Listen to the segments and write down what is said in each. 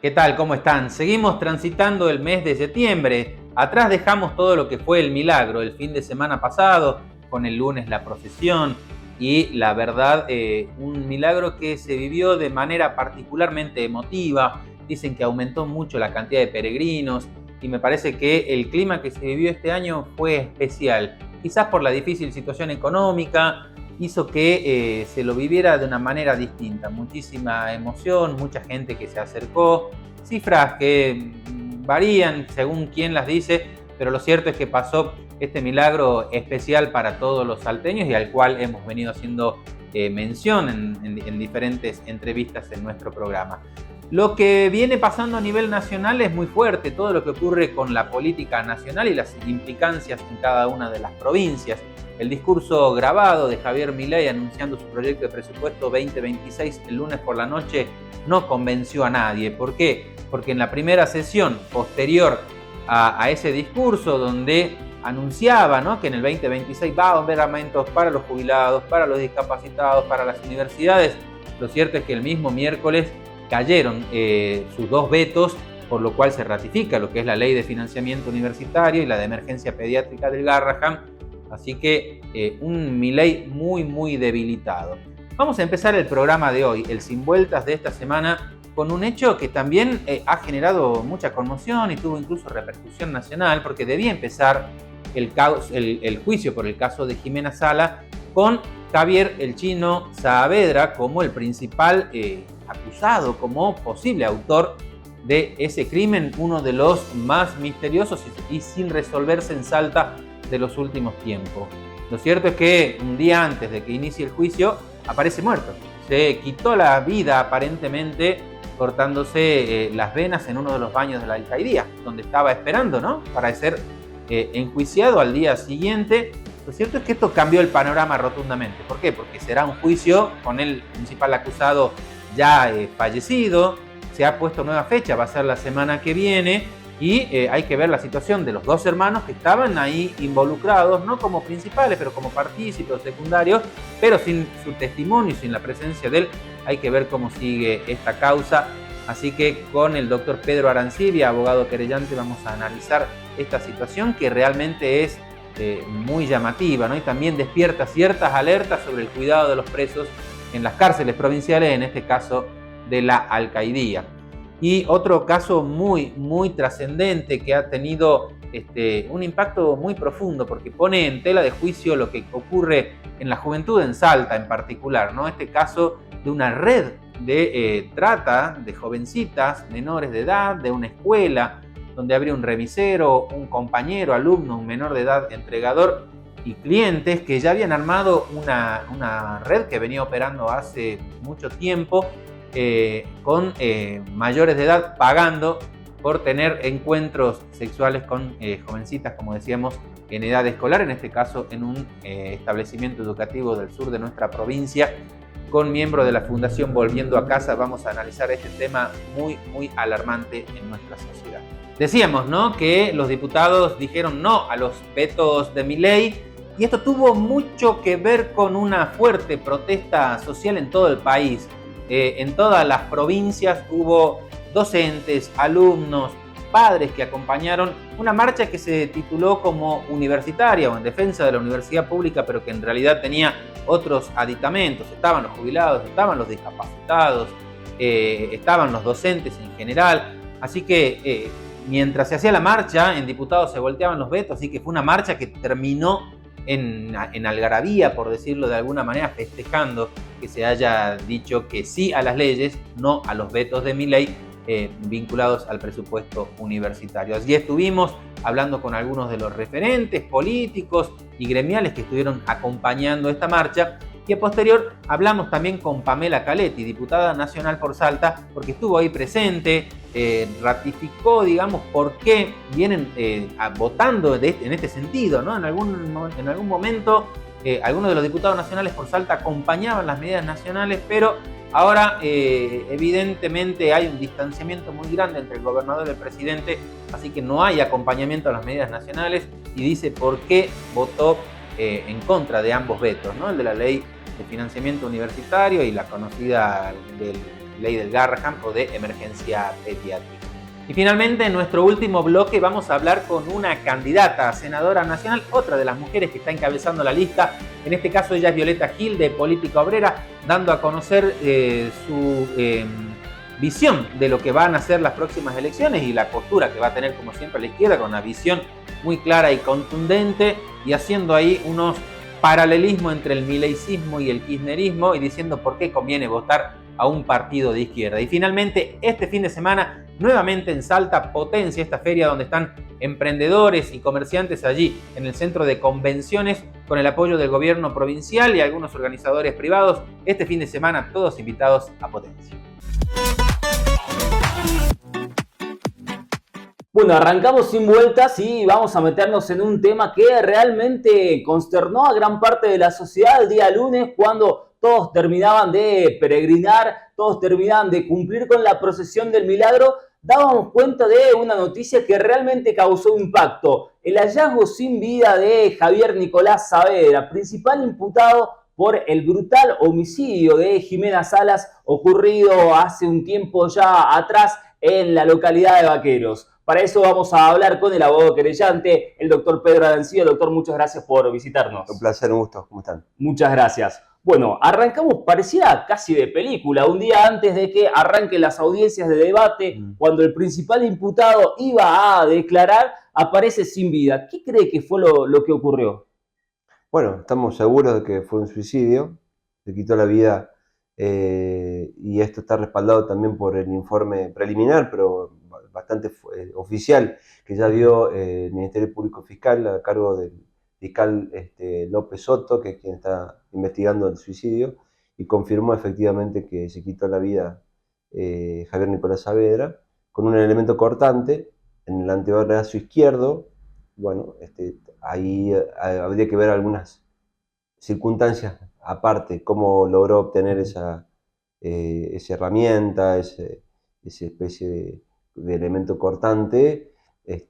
¿Qué tal? ¿Cómo están? Seguimos transitando el mes de septiembre. Atrás dejamos todo lo que fue el milagro, el fin de semana pasado, con el lunes la procesión y la verdad, un milagro que se vivió de manera particularmente emotiva. Dicen que aumentó mucho la cantidad de peregrinos y me parece que el clima que se vivió este año fue especial. Quizás por la difícil situación económica, hizo que se lo viviera de una manera distinta. Muchísima emoción, mucha gente que se acercó, cifras que varían según quién las dice, pero lo cierto es que pasó este milagro especial para todos los salteños y al cual hemos venido haciendo mención en diferentes entrevistas en nuestro programa. Lo que viene pasando a nivel nacional es muy fuerte, todo lo que ocurre con la política nacional y las implicancias en cada una de las provincias. El discurso grabado de Javier Milei anunciando su proyecto de presupuesto 2026 el lunes por la noche no convenció a nadie. ¿Por qué? Porque en la primera sesión posterior a ese discurso, donde anunciaba, ¿no?, que en el 2026 va a haber aumentos para los jubilados, para los discapacitados, para las universidades, lo cierto es que el mismo miércoles cayeron sus dos vetos, por lo cual se ratifica lo que es la ley de financiamiento universitario y la de emergencia pediátrica del Garrahan. Así que un Milei muy debilitado. Vamos a empezar el programa de hoy, el Sin Vueltas de esta semana, con un hecho que también ha generado mucha conmoción y tuvo incluso repercusión nacional, porque debía empezar el juicio por el caso de Jimena Sala con Javier El Chino Saavedra como el principal acusado, como posible autor de ese crimen, uno de los más misteriosos y sin resolverse en Salta de los últimos tiempos. Lo cierto es que un día antes de que inicie el juicio aparece muerto. Se quitó la vida aparentemente cortándose las venas en uno de los baños de la alcaldía, donde estaba esperando, ¿no?, para ser enjuiciado al día siguiente. Lo cierto es que esto cambió el panorama rotundamente. ¿Por qué? Porque será un juicio con el principal acusado ya fallecido. Se ha puesto nueva fecha, va a ser la semana que viene. Y hay que ver la situación de los dos hermanos que estaban ahí involucrados, no como principales, pero como partícipes secundarios, pero sin su testimonio, sin la presencia de él. Hay que ver cómo sigue esta causa. Así que con el doctor Pedro Arancibia, abogado querellante, vamos a analizar esta situación que realmente es muy llamativa, ¿no? Y también despierta ciertas alertas sobre el cuidado de los presos en las cárceles provinciales, en este caso de la alcaidía. Y otro caso muy trascendente que ha tenido un impacto muy profundo, porque pone en tela de juicio lo que ocurre en la juventud en Salta en particular, ¿no? Este caso de una red de trata de jovencitas menores de edad, de una escuela donde habría un remisero, un compañero, alumno, un menor de edad, entregador y clientes que ya habían armado una red que venía operando hace mucho tiempo, con mayores de edad pagando por tener encuentros sexuales con jovencitas, como decíamos, en edad escolar, en este caso en un establecimiento educativo del sur de nuestra provincia. Con miembros de la Fundación Volviendo a Casa vamos a analizar este tema muy alarmante en nuestra sociedad. Decíamos, ¿no?, que los diputados dijeron no a los vetos de Milei, y esto tuvo mucho que ver con una fuerte protesta social en todo el país. En todas las provincias hubo docentes, alumnos, padres que acompañaron una marcha que se tituló como universitaria o en defensa de la universidad pública, pero que en realidad tenía otros aditamentos. Estaban los jubilados, estaban los discapacitados, estaban los docentes en general. Así que mientras se hacía la marcha, en diputados se volteaban los vetos, así que fue una marcha que terminó en algarabía, por decirlo de alguna manera, festejando que se haya dicho que sí a las leyes, no a los vetos de Milei vinculados al presupuesto universitario. Allí estuvimos hablando con algunos de los referentes políticos y gremiales que estuvieron acompañando esta marcha, y a posterior hablamos también con Pamela Caletti, diputada nacional por Salta, porque estuvo ahí presente, ratificó, digamos, por qué vienen votando en este sentido, ¿no? En algún momento algunos de los diputados nacionales por Salta acompañaban las medidas nacionales, pero ahora evidentemente hay un distanciamiento muy grande entre el gobernador y el presidente, así que no hay acompañamiento a las medidas nacionales, y dice por qué votó en contra de ambos vetos, ¿no?, el de la ley de financiamiento universitario y la conocida ley del Garrahan o de emergencia pediátrica. Y finalmente, en nuestro último bloque vamos a hablar con una candidata a senadora nacional, otra de las mujeres que está encabezando la lista. En este caso ella es Violeta Gil, de Política Obrera, dando a conocer su visión de lo que van a ser las próximas elecciones y la postura que va a tener, como siempre, la izquierda, con una visión muy clara y contundente, y haciendo ahí unos paralelismos entre el mileicismo y el kirchnerismo, y diciendo por qué conviene votar a un partido de izquierda. Y finalmente, este fin de semana, nuevamente en Salta, Potencia, esta feria donde están emprendedores y comerciantes allí en el centro de convenciones, con el apoyo del gobierno provincial y algunos organizadores privados. Este fin de semana todos invitados a Potencia. Bueno, arrancamos sin vueltas y vamos a meternos en un tema que realmente consternó a gran parte de la sociedad el día lunes, cuando todos terminaban de peregrinar, todos terminaban de cumplir con la procesión del milagro. Dábamos cuenta de una noticia que realmente causó impacto: el hallazgo sin vida de Javier Nicolás Saavedra, principal imputado por el brutal homicidio de Jimena Salas, ocurrido hace un tiempo ya atrás en la localidad de Vaqueros. Para eso vamos a hablar con el abogado querellante, el doctor Pedro Arancibia. Doctor, muchas gracias por visitarnos. Un placer, un gusto. ¿Cómo están? Muchas gracias. Bueno, arrancamos, parecía casi de película, un día antes de que arranquen las audiencias de debate, cuando el principal imputado iba a declarar, aparece sin vida. ¿Qué cree que fue lo que ocurrió? Bueno, estamos seguros de que fue un suicidio, se quitó la vida, y esto está respaldado también por el informe preliminar, pero bastante oficial, que ya dio el Ministerio Público Fiscal a cargo del fiscal López Soto, que es quien está investigando el suicidio, y confirmó efectivamente que se quitó la vida Javier Nicolás Saavedra con un elemento cortante en el antebrazo izquierdo. Bueno, ahí habría que ver algunas circunstancias aparte, cómo logró obtener esa herramienta, esa especie de elemento cortante,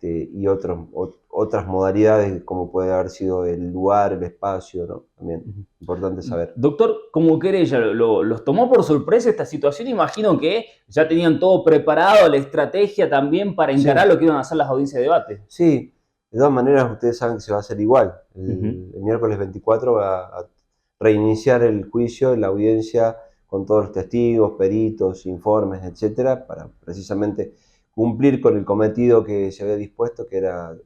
y otras modalidades, como puede haber sido el lugar, el espacio, ¿no? También importante saber. Doctor, como querella, ¿los tomó por sorpresa esta situación? Imagino que ya tenían todo preparado, la estrategia también para encarar lo que iban a hacer las audiencias de debate. Sí, de todas maneras ustedes saben que se va a hacer igual. El miércoles 24 va a reiniciar el juicio, la audiencia, con todos los testigos, peritos, informes, etcétera, para precisamente cumplir con el cometido que se había dispuesto, que era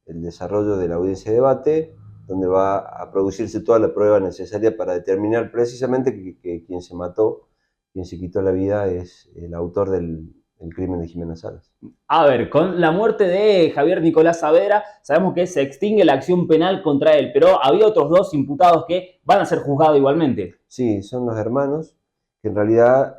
el desarrollo de la audiencia de debate, donde va a producirse toda la prueba necesaria para determinar precisamente que quien se mató, quien se quitó la vida, es el autor del crimen de Jimena Salas. A ver, con la muerte de Javier Nicolás Saavedra, sabemos que se extingue la acción penal contra él, pero había otros dos imputados que van a ser juzgados igualmente. Sí, son los hermanos, que en realidad,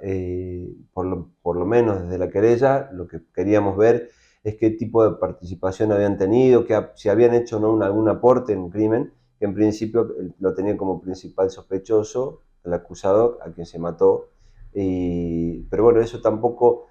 por lo menos desde la querella, lo que queríamos ver es qué tipo de participación habían tenido, si habían hecho o no algún aporte en el crimen, que en principio lo tenía como principal sospechoso, el acusado a quien se mató. Pero bueno, eso tampoco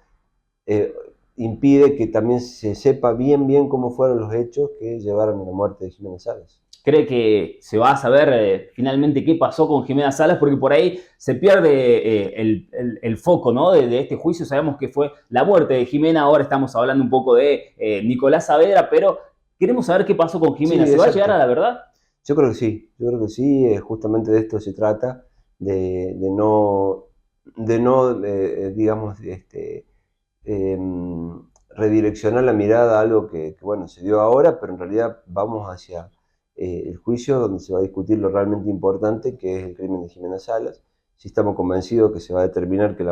impide que también se sepa bien cómo fueron los hechos que llevaron a la muerte de Jimena Salas. ¿Cree que se va a saber finalmente qué pasó con Jimena Salas? Porque por ahí se pierde el foco, ¿no? de este juicio. Sabemos que fue la muerte de Jimena, ahora estamos hablando un poco de Nicolás Saavedra, pero queremos saber qué pasó con Jimena. Sí, ¿se va a llegar a la verdad? Yo creo que sí, justamente de esto se trata, de no digamos, redireccionar la mirada a algo que bueno, se dio ahora, pero en realidad vamos hacia el juicio donde se va a discutir lo realmente importante, que es el crimen de Jimena Salas. Sí, estamos convencidos que se va a determinar que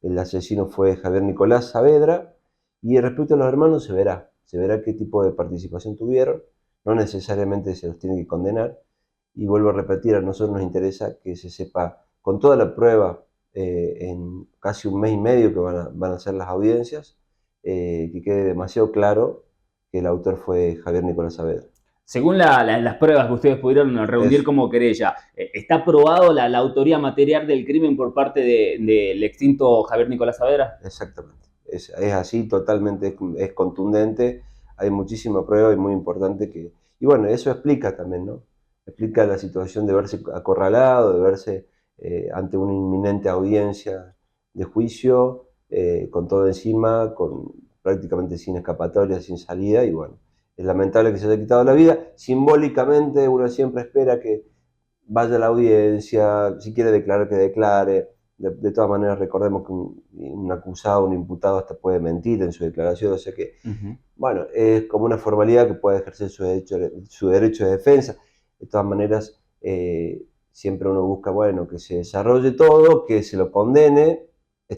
el asesino fue Javier Nicolás Saavedra, y respecto a los hermanos se verá qué tipo de participación tuvieron. No necesariamente se los tiene que condenar, y vuelvo a repetir, a nosotros nos interesa que se sepa con toda la prueba en casi un mes y medio que van a ser las audiencias, que quede demasiado claro que el autor fue Javier Nicolás Saavedra. Según las pruebas que ustedes pudieron reunir como querella, ¿está probado la autoría material del crimen por parte del extinto Javier Nicolás Saavedra? Exactamente, es así, totalmente, es contundente, hay muchísima prueba y muy importante y bueno, eso explica también, ¿no? Explica la situación de verse acorralado, de verse ante una inminente audiencia de juicio, con todo encima, prácticamente sin escapatoria, sin salida, y bueno, es lamentable que se haya quitado la vida. Simbólicamente uno siempre espera que vaya a la audiencia, si quiere declarar que declare. De todas maneras, recordemos que un acusado, un imputado hasta puede mentir en su declaración, o sea que, bueno, es como una formalidad que puede ejercer su derecho de defensa. De todas maneras, siempre uno busca, bueno, que se desarrolle todo, que se lo condene,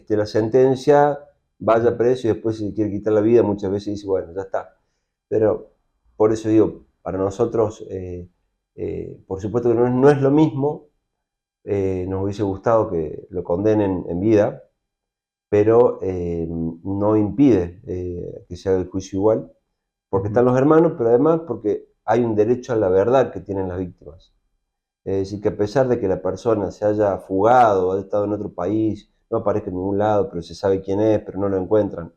la sentencia, vaya preso y después si quiere quitar la vida muchas veces dice, bueno, ya está. Pero por eso digo, para nosotros, por supuesto que no es lo mismo. Nos hubiese gustado que lo condenen en vida, pero no impide que se haga el juicio igual, porque están los hermanos, pero además porque hay un derecho a la verdad que tienen las víctimas. Es decir, que a pesar de que la persona se haya fugado, haya estado en otro país, no aparezca en ningún lado, pero se sabe quién es, pero no lo encuentran,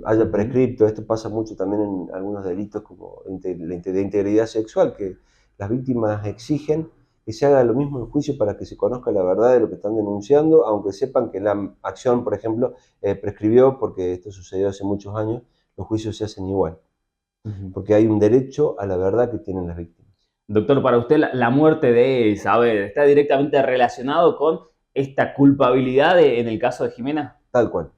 haya prescripto, esto pasa mucho también en algunos delitos como de integridad sexual, que las víctimas exigen que se haga lo mismo en juicio para que se conozca la verdad de lo que están denunciando, aunque sepan que la acción, por ejemplo, prescribió, porque esto sucedió hace muchos años, los juicios se hacen igual, porque hay un derecho a la verdad que tienen las víctimas. Doctor, para usted la muerte de Saavedra está directamente relacionado con esta culpabilidad en el caso de Jimena. Tal cual,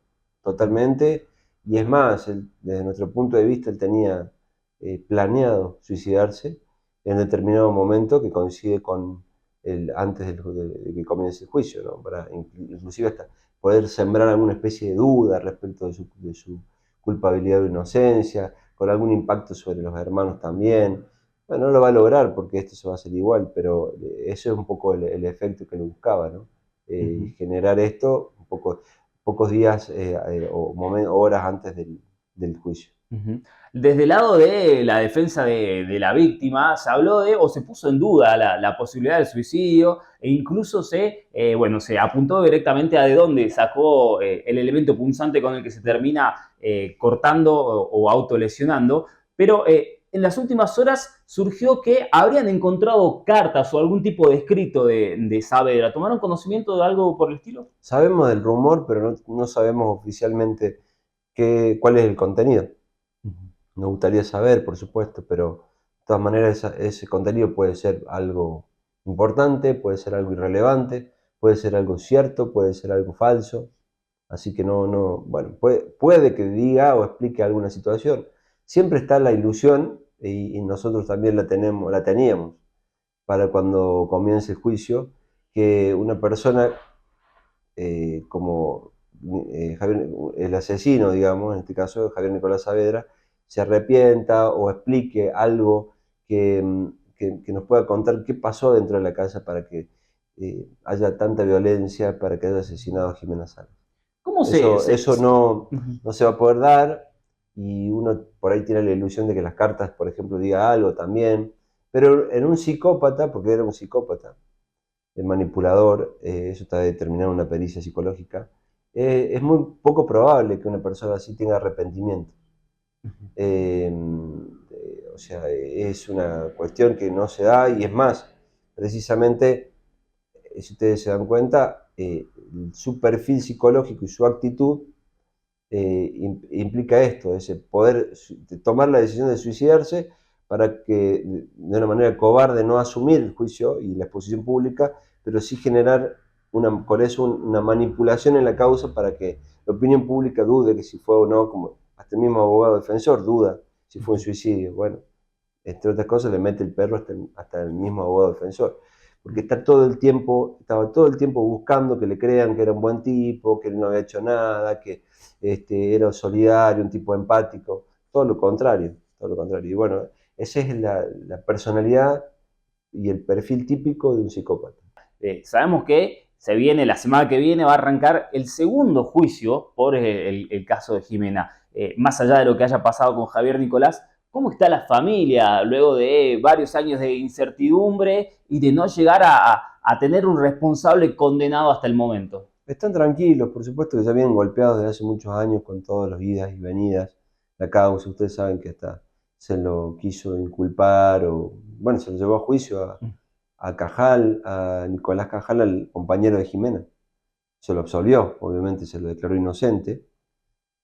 totalmente. Y es más, desde nuestro punto de vista, él tenía planeado suicidarse en determinado momento que coincide con antes de que comience el juicio, ¿no? Para inclusive hasta poder sembrar alguna especie de duda respecto de su culpabilidad o inocencia, con algún impacto sobre los hermanos también. Bueno, no lo va a lograr porque esto se va a hacer igual, pero eso es un poco el efecto que lo buscaba, ¿no? Generar esto un poco, pocos días o horas antes del juicio. Desde el lado de la defensa de la víctima, se habló de, o se puso en duda la posibilidad del suicidio, e incluso se apuntó directamente a de dónde sacó el elemento punzante con el que se termina cortando o autolesionando, pero en las últimas horas surgió que habrían encontrado cartas o algún tipo de escrito de Saavedra. ¿Tomaron conocimiento de algo por el estilo? Sabemos del rumor, pero no sabemos oficialmente cuál es el contenido. Nos gustaría saber, por supuesto, pero de todas maneras ese contenido puede ser algo importante, puede ser algo irrelevante, puede ser algo cierto, puede ser algo falso. Así que bueno, puede que diga o explique alguna situación. Siempre está la ilusión, y nosotros también la teníamos para cuando comience el juicio, que una persona como el asesino, digamos, en este caso Javier Nicolás Saavedra, se arrepienta o explique algo que nos pueda contar qué pasó dentro de la casa para que haya tanta violencia, para que haya asesinado a Jimena Salas. Eso no se va a poder dar, y uno por ahí tiene la ilusión de que las cartas, por ejemplo, diga algo también, pero en un psicópata, porque era un psicópata, el manipulador, eso está determinado en una pericia psicológica, es muy poco probable que una persona así tenga arrepentimiento. O sea, es una cuestión que no se da, y es más, precisamente, si ustedes se dan cuenta, su perfil psicológico y su actitud implica esto, es poder tomar la decisión de suicidarse para que de una manera cobarde no asumir el juicio y la exposición pública, pero sí generar con eso una manipulación en la causa para que la opinión pública dude que si fue o no, como hasta el mismo abogado defensor duda si fue un suicidio. Bueno, entre otras cosas le mete el perro hasta el mismo abogado defensor, porque estaba todo el tiempo buscando que le crean que era un buen tipo, que él no había hecho nada, que era solidario, un tipo empático, todo lo contrario. Y bueno, esa es la personalidad y el perfil típico de un psicópata. Sabemos que la semana que viene va a arrancar el segundo juicio por el caso de Jimena. Más allá de lo que haya pasado con Javier Nicolás, ¿cómo está la familia luego de varios años de incertidumbre y de no llegar a tener un responsable condenado hasta el momento? Están tranquilos, por supuesto que ya vienen golpeados desde hace muchos años con todas las idas y venidas. La causa, ustedes saben que hasta se lo quiso inculpar, bueno, se lo llevó a juicio a Cajal, a Nicolás Cajal, al compañero de Jimena. se lo absolvió, obviamente se lo declaró inocente,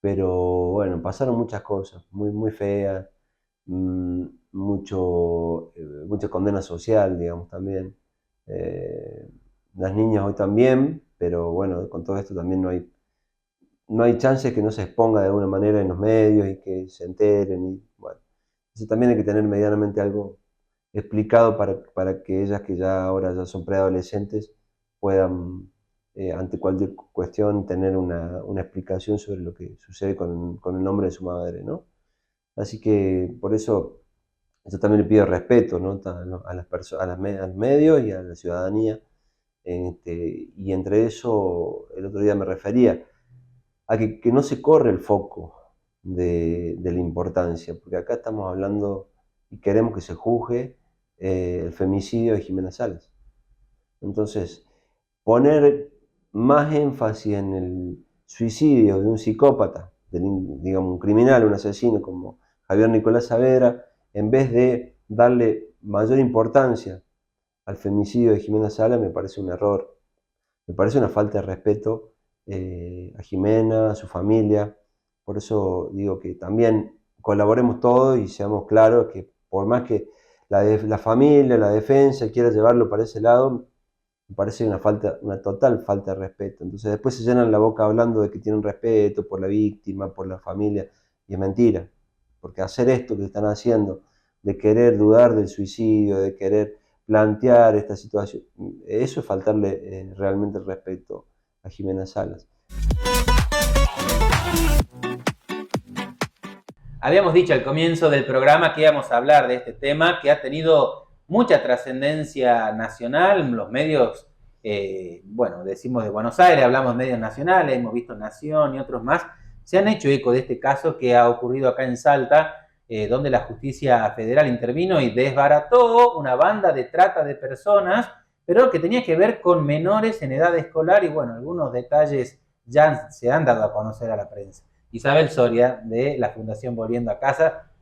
pero bueno, pasaron muchas cosas, muy, muy feas, mucha condena social, digamos, también. Eh, las niñas hoy también, pero bueno, con todo esto también no hay chance que no se exponga de alguna manera en los medios y que se enteren. Y bueno, eso también hay que tener medianamente algo explicado para que ellas que ya ahora ya son preadolescentes puedan, ante cualquier cuestión, tener una explicación sobre lo que sucede con el nombre de su madre, ¿no? Así que por eso yo también le pido respeto, ¿no? A las a los medios y a la ciudadanía. Y entre eso, el otro día me refería a que no se corre el foco de la importancia, porque acá estamos hablando y queremos que se juzgue el femicidio de Jimena Salas. Entonces, poner más énfasis en el suicidio de un psicópata, digamos un criminal, un asesino como Javier Nicolás Saavedra, en vez de darle mayor importancia al femicidio de Jimena Salas, me parece un error, me parece una falta de respeto a Jimena, a su familia. Por eso digo que también colaboremos todos y seamos claros que por más que la familia, la defensa quiera llevarlo para ese lado, me parece una total falta de respeto. Entonces después se llenan la boca hablando de que tienen respeto por la víctima, por la familia, y es mentira. Porque hacer esto que están haciendo, de querer dudar del suicidio, de querer plantear esta situación, eso es faltarle realmente el respeto a Jimena Salas. Habíamos dicho al comienzo del programa que íbamos a hablar de este tema que ha tenido mucha trascendencia nacional. Los medios, bueno, decimos de Buenos Aires, hablamos de medios nacionales, hemos visto Nación y otros más, se han hecho eco de este caso que ha ocurrido acá en Salta, donde la justicia federal intervino y desbarató una banda de trata de personas, pero que tenía que ver con menores en edad escolar y bueno, algunos detalles ya se han dado a conocer a la prensa. Isabel Soria, de la Fundación Volviendo a Casa,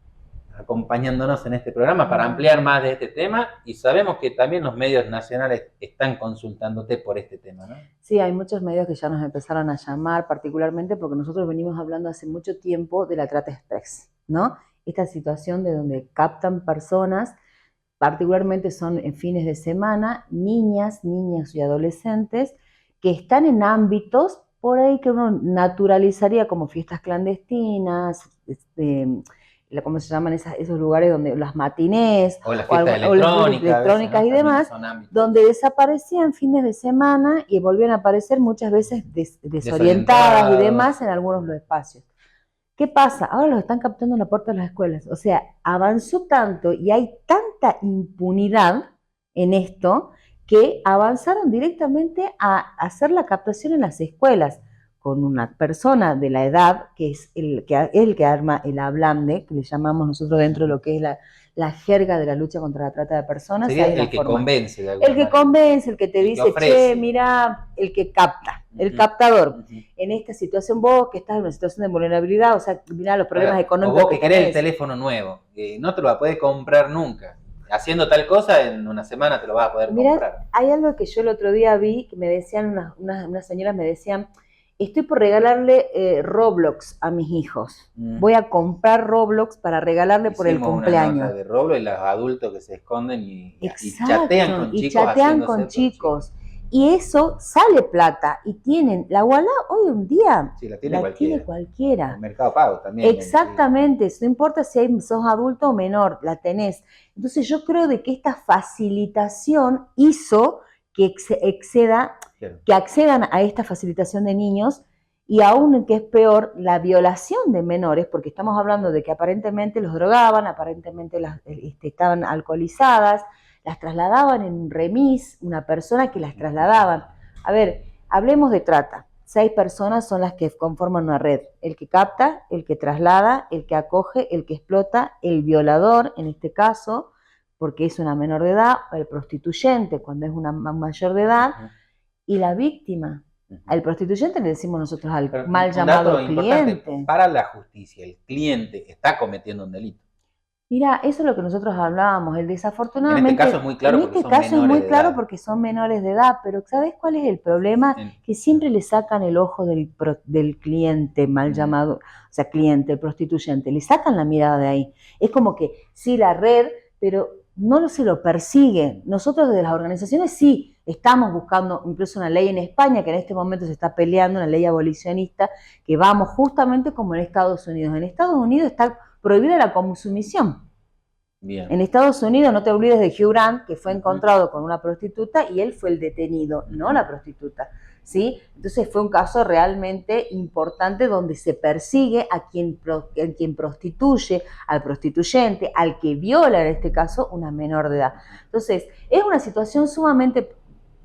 acompañándonos en este programa para ampliar más de este tema, y sabemos que también los medios nacionales están consultándote por este tema, ¿no? Sí, hay muchos medios que ya nos empezaron a llamar, particularmente porque nosotros venimos hablando hace mucho tiempo de la trata express, ¿no? Esta situación de donde captan personas, particularmente son en fines de semana, niñas y adolescentes que están en ámbitos por ahí que uno naturalizaría como fiestas clandestinas, ¿cómo se llaman esos lugares donde las matinés o las fiestas electrónicas y demás, donde desaparecían fines de semana y volvían a aparecer muchas veces desorientadas y demás en algunos de los espacios. ¿Qué pasa? Ahora los están captando en la puerta de las escuelas. O sea, avanzó tanto y hay tanta impunidad en esto que avanzaron directamente a hacer la captación en las escuelas con una persona de la edad que es el que arma el hablande, que le llamamos nosotros dentro de lo que es la jerga de la lucha contra la trata de personas. Sería el que convence. El que convence, el que te dice, che, mira, el que capta, el captador. En esta situación, vos que estás en una situación de vulnerabilidad, o sea, mirá los problemas económicos. O vos que querés el teléfono nuevo, no te lo vas a poder comprar nunca. Haciendo tal cosa, en una semana te lo vas a poder comprar. Hay algo que yo el otro día vi, que me decían, unas señoras me decían, estoy por regalarle Roblox a mis hijos. Voy a comprar Roblox para regalarle por el cumpleaños. Una nota de Roblox y los adultos que se esconden y chatean con chicos. Y chatean con chicos. Y eso sale plata. Y tienen, la Ualá hoy un día sí, la tiene cualquiera. El Mercado Pago también. Exactamente, no importa si sos adulto o menor, la tenés. Entonces yo creo de que esta facilitación hizo que accedan a esta facilitación de niños y aún que es peor, la violación de menores, porque estamos hablando de que aparentemente los drogaban, aparentemente estaban alcoholizadas, las trasladaban en un remis, una persona que las trasladaban. A ver, hablemos de trata. 6 personas son las que conforman una red. El que capta, el que traslada, el que acoge, el que explota, el violador, en este caso, porque es una menor de edad, o el prostituyente cuando es una mayor de edad, y la víctima. Al prostituyente le decimos nosotros al mal llamado cliente. Para la justicia, el cliente está cometiendo un delito. Mira, eso es lo que nosotros hablábamos, el desafortunadamente. En este caso es muy claro en porque este son caso es menores muy de claro edad. porque son menores de edad, pero ¿sabes cuál es el problema? Que siempre le sacan el ojo del cliente mal llamado, o sea, cliente, el prostituyente, le sacan la mirada de ahí. Es como que sí, la red, pero no se lo persigue. Nosotros desde las organizaciones sí estamos buscando incluso una ley en España que en este momento se está peleando, una ley abolicionista, que vamos justamente como en Estados Unidos. En Estados Unidos está prohibida la consumición. Bien. En Estados Unidos, no te olvides de Hugh Grant, que fue encontrado con una prostituta y él fue el detenido, no la prostituta, ¿sí? Entonces fue un caso realmente importante donde se persigue a quien prostituye, al prostituyente, al que viola, en este caso, una menor de edad. Entonces, es una situación sumamente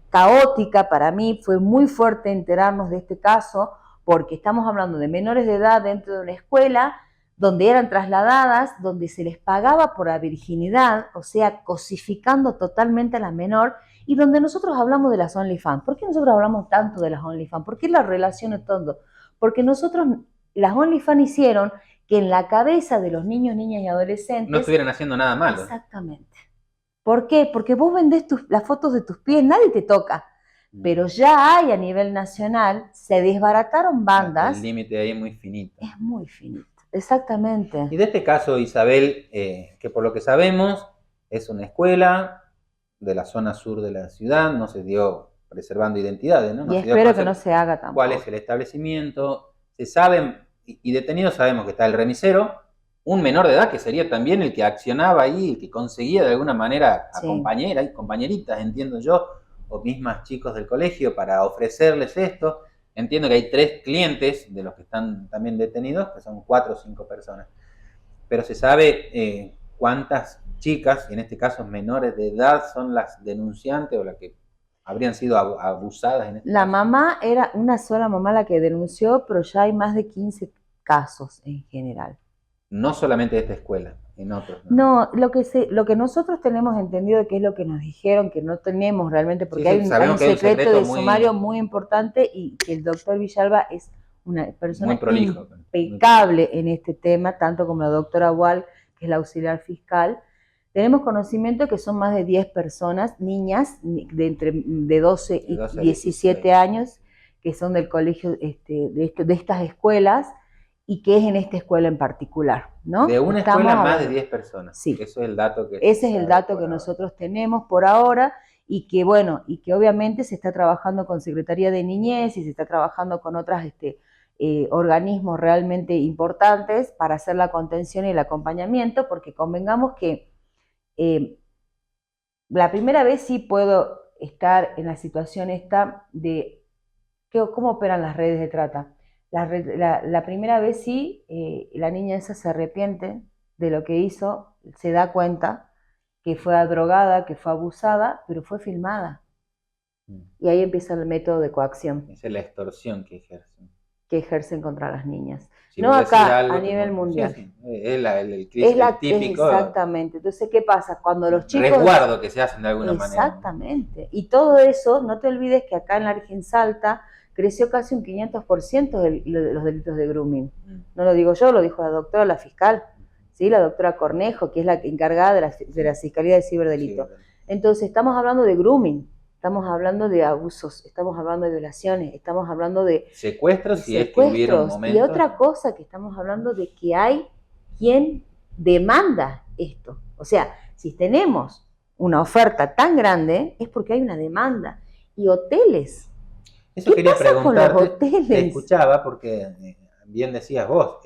caótica para mí, fue muy fuerte enterarnos de este caso, porque estamos hablando de menores de edad dentro de una escuela donde eran trasladadas, donde se les pagaba por la virginidad, o sea, cosificando totalmente a la menor, y donde nosotros hablamos de las OnlyFans. ¿Por qué nosotros hablamos tanto de las OnlyFans? ¿Por qué la relación es todo? Porque nosotros, las OnlyFans hicieron que en la cabeza de los niños, niñas y adolescentes... No estuvieran haciendo nada malo. Exactamente. ¿Por qué? Porque vos vendés las fotos de tus pies, nadie te toca. Pero ya hay a nivel nacional, se desbarataron bandas. El límite ahí es muy finito. Es muy finito. Exactamente. Y de este caso, Isabel, que por lo que sabemos es una escuela de la zona sur de la ciudad, no se dio preservando identidades, ¿no? Y espero que no se haga tampoco. ¿Cuál es el establecimiento? Se saben, y detenidos sabemos que está el remisero, un menor de edad que sería también el que accionaba ahí, el que conseguía de alguna manera a compañeritas, entiendo yo, o mismas chicos del colegio para ofrecerles esto. Entiendo que hay 3 clientes de los que están también detenidos, que son 4 o 5 personas. Pero se sabe cuántas chicas, y en este caso menores de edad, son las denunciantes o las que habrían sido abusadas. En este la caso. mamá era una sola mamá la que denunció, pero ya hay más de 15 casos en general. No solamente de esta escuela, en otros. No, lo que nosotros tenemos entendido, que es lo que nos dijeron, que no tenemos realmente, porque hay un secreto de sumario muy importante, y que el doctor Villalba es una persona impecable en este tema, tanto como la doctora Wall, que es la auxiliar fiscal. Tenemos conocimiento que son más de 10 personas, niñas de 12 y 17 años, que son del colegio de estas escuelas, y que es en esta escuela en particular, ¿no? De una escuela más de 10 personas. Sí. Eso es el dato que... Ese es el dato que nosotros tenemos por ahora, y que bueno, y que obviamente se está trabajando con Secretaría de Niñez y se está trabajando con otros organismos realmente importantes para hacer la contención y el acompañamiento, porque convengamos que la primera vez sí puedo estar en la situación esta de cómo operan las redes de trata. La primera vez sí, la niña esa se arrepiente de lo que hizo, se da cuenta que fue drogada, que fue abusada, pero fue filmada. Y ahí empieza el método de coacción. Esa es la extorsión que ejercen. Que ejercen contra las niñas. Si no acá, a nivel mundial. Sí. Es el típico. Exactamente. Entonces, ¿qué pasa? Cuando los chicos... resguardo que se hacen de alguna manera. Exactamente. Y todo eso, no te olvides que acá en la Argentina Salta creció casi un 500% de los delitos de grooming. No lo digo yo, lo dijo la doctora, la fiscal, ¿sí? La doctora Cornejo, que es la encargada de la Fiscalía de Ciberdelito. Entonces, estamos hablando de grooming, estamos hablando de abusos, estamos hablando de violaciones, estamos hablando de secuestros, y es que hubieron momentos. Y otra cosa que estamos hablando de que hay quien demanda esto. O sea, si tenemos una oferta tan grande, es porque hay una demanda. Y hoteles. Eso quería preguntarte, te escuchaba, porque bien decías vos,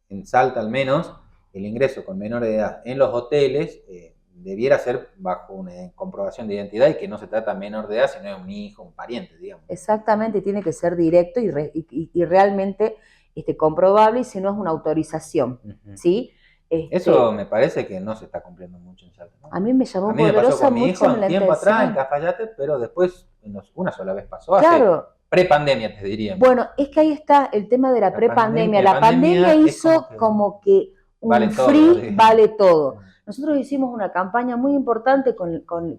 en Salta al menos, el ingreso con menor de edad en los hoteles debiera ser bajo una comprobación de identidad, y que no se trata de menor de edad, sino de un hijo, un pariente, digamos. Exactamente, tiene que ser directo y realmente comprobable, y si no es una autorización, ¿sí? Eso me parece que no se está cumpliendo mucho en Salta, ¿no? A mí me llamó poderosa mucho. A mí me pasó con mi hijo un tiempo atrás en Cafayate, pero después una sola vez pasó. Claro. Hace prepandemia, te diría. Bueno, es que ahí está el tema de la prepandemia. La pandemia hizo como que un vale free vale todo. Nosotros hicimos una campaña muy importante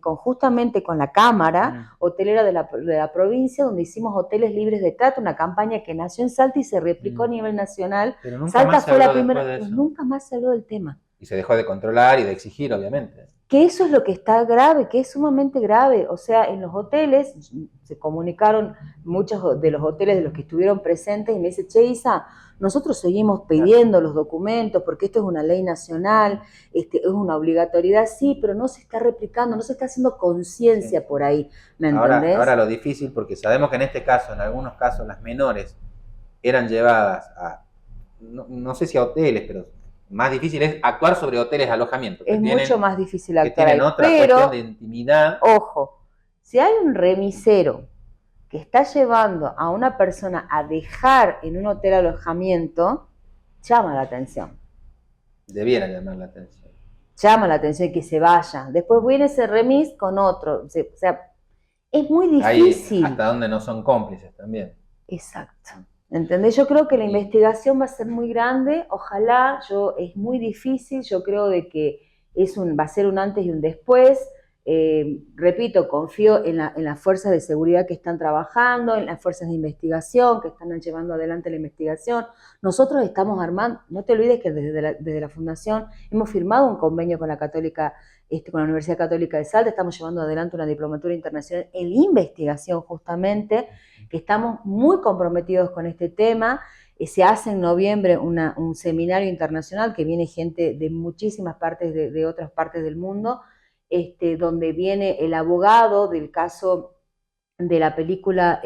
justamente con la Cámara Hotelera de la provincia, donde hicimos hoteles libres de trata, una campaña que nació en Salta y se replicó a nivel nacional. Pero nunca Salta más fue la primera, nunca más se habló del tema. Y se dejó de controlar y de exigir, obviamente. Que eso es lo que está grave, que es sumamente grave. O sea, en los hoteles, se comunicaron muchos de los hoteles de los que estuvieron presentes y me dice, che, Isa, nosotros seguimos pidiendo los documentos porque esto es una ley nacional, es una obligatoriedad, sí, pero no se está replicando, no se está haciendo conciencia por ahí, ¿me entendés? Ahora lo difícil, porque sabemos que en este caso, en algunos casos, las menores eran llevadas a, no sé si a hoteles, pero más difícil es actuar sobre hoteles de alojamiento. Es mucho más difícil actuar que tienen ahí. otra Pero, cuestión de intimidad. Ojo, si hay un remisero que está llevando a una persona a dejar en un hotel alojamiento, llama la atención. Debiera llamar la atención. Llama la atención que se vaya. Después viene ese remis con otro. O sea, es muy difícil. Ahí, hasta donde no son cómplices también. Exacto. ¿Entendés? Yo creo que la investigación va a ser muy grande, ojalá, es muy difícil, yo creo de que va a ser un antes y un después. Repito, confío en las fuerzas de seguridad que están trabajando, en las fuerzas de investigación que están llevando adelante la investigación. Nosotros estamos armando, no te olvides que desde la Fundación hemos firmado un convenio con la Católica, con la Universidad Católica de Salta, estamos llevando adelante una diplomatura internacional en investigación justamente, que estamos muy comprometidos con este tema. Se hace en noviembre un seminario internacional que viene gente de muchísimas partes, de otras partes del mundo, donde viene el abogado del caso de la película,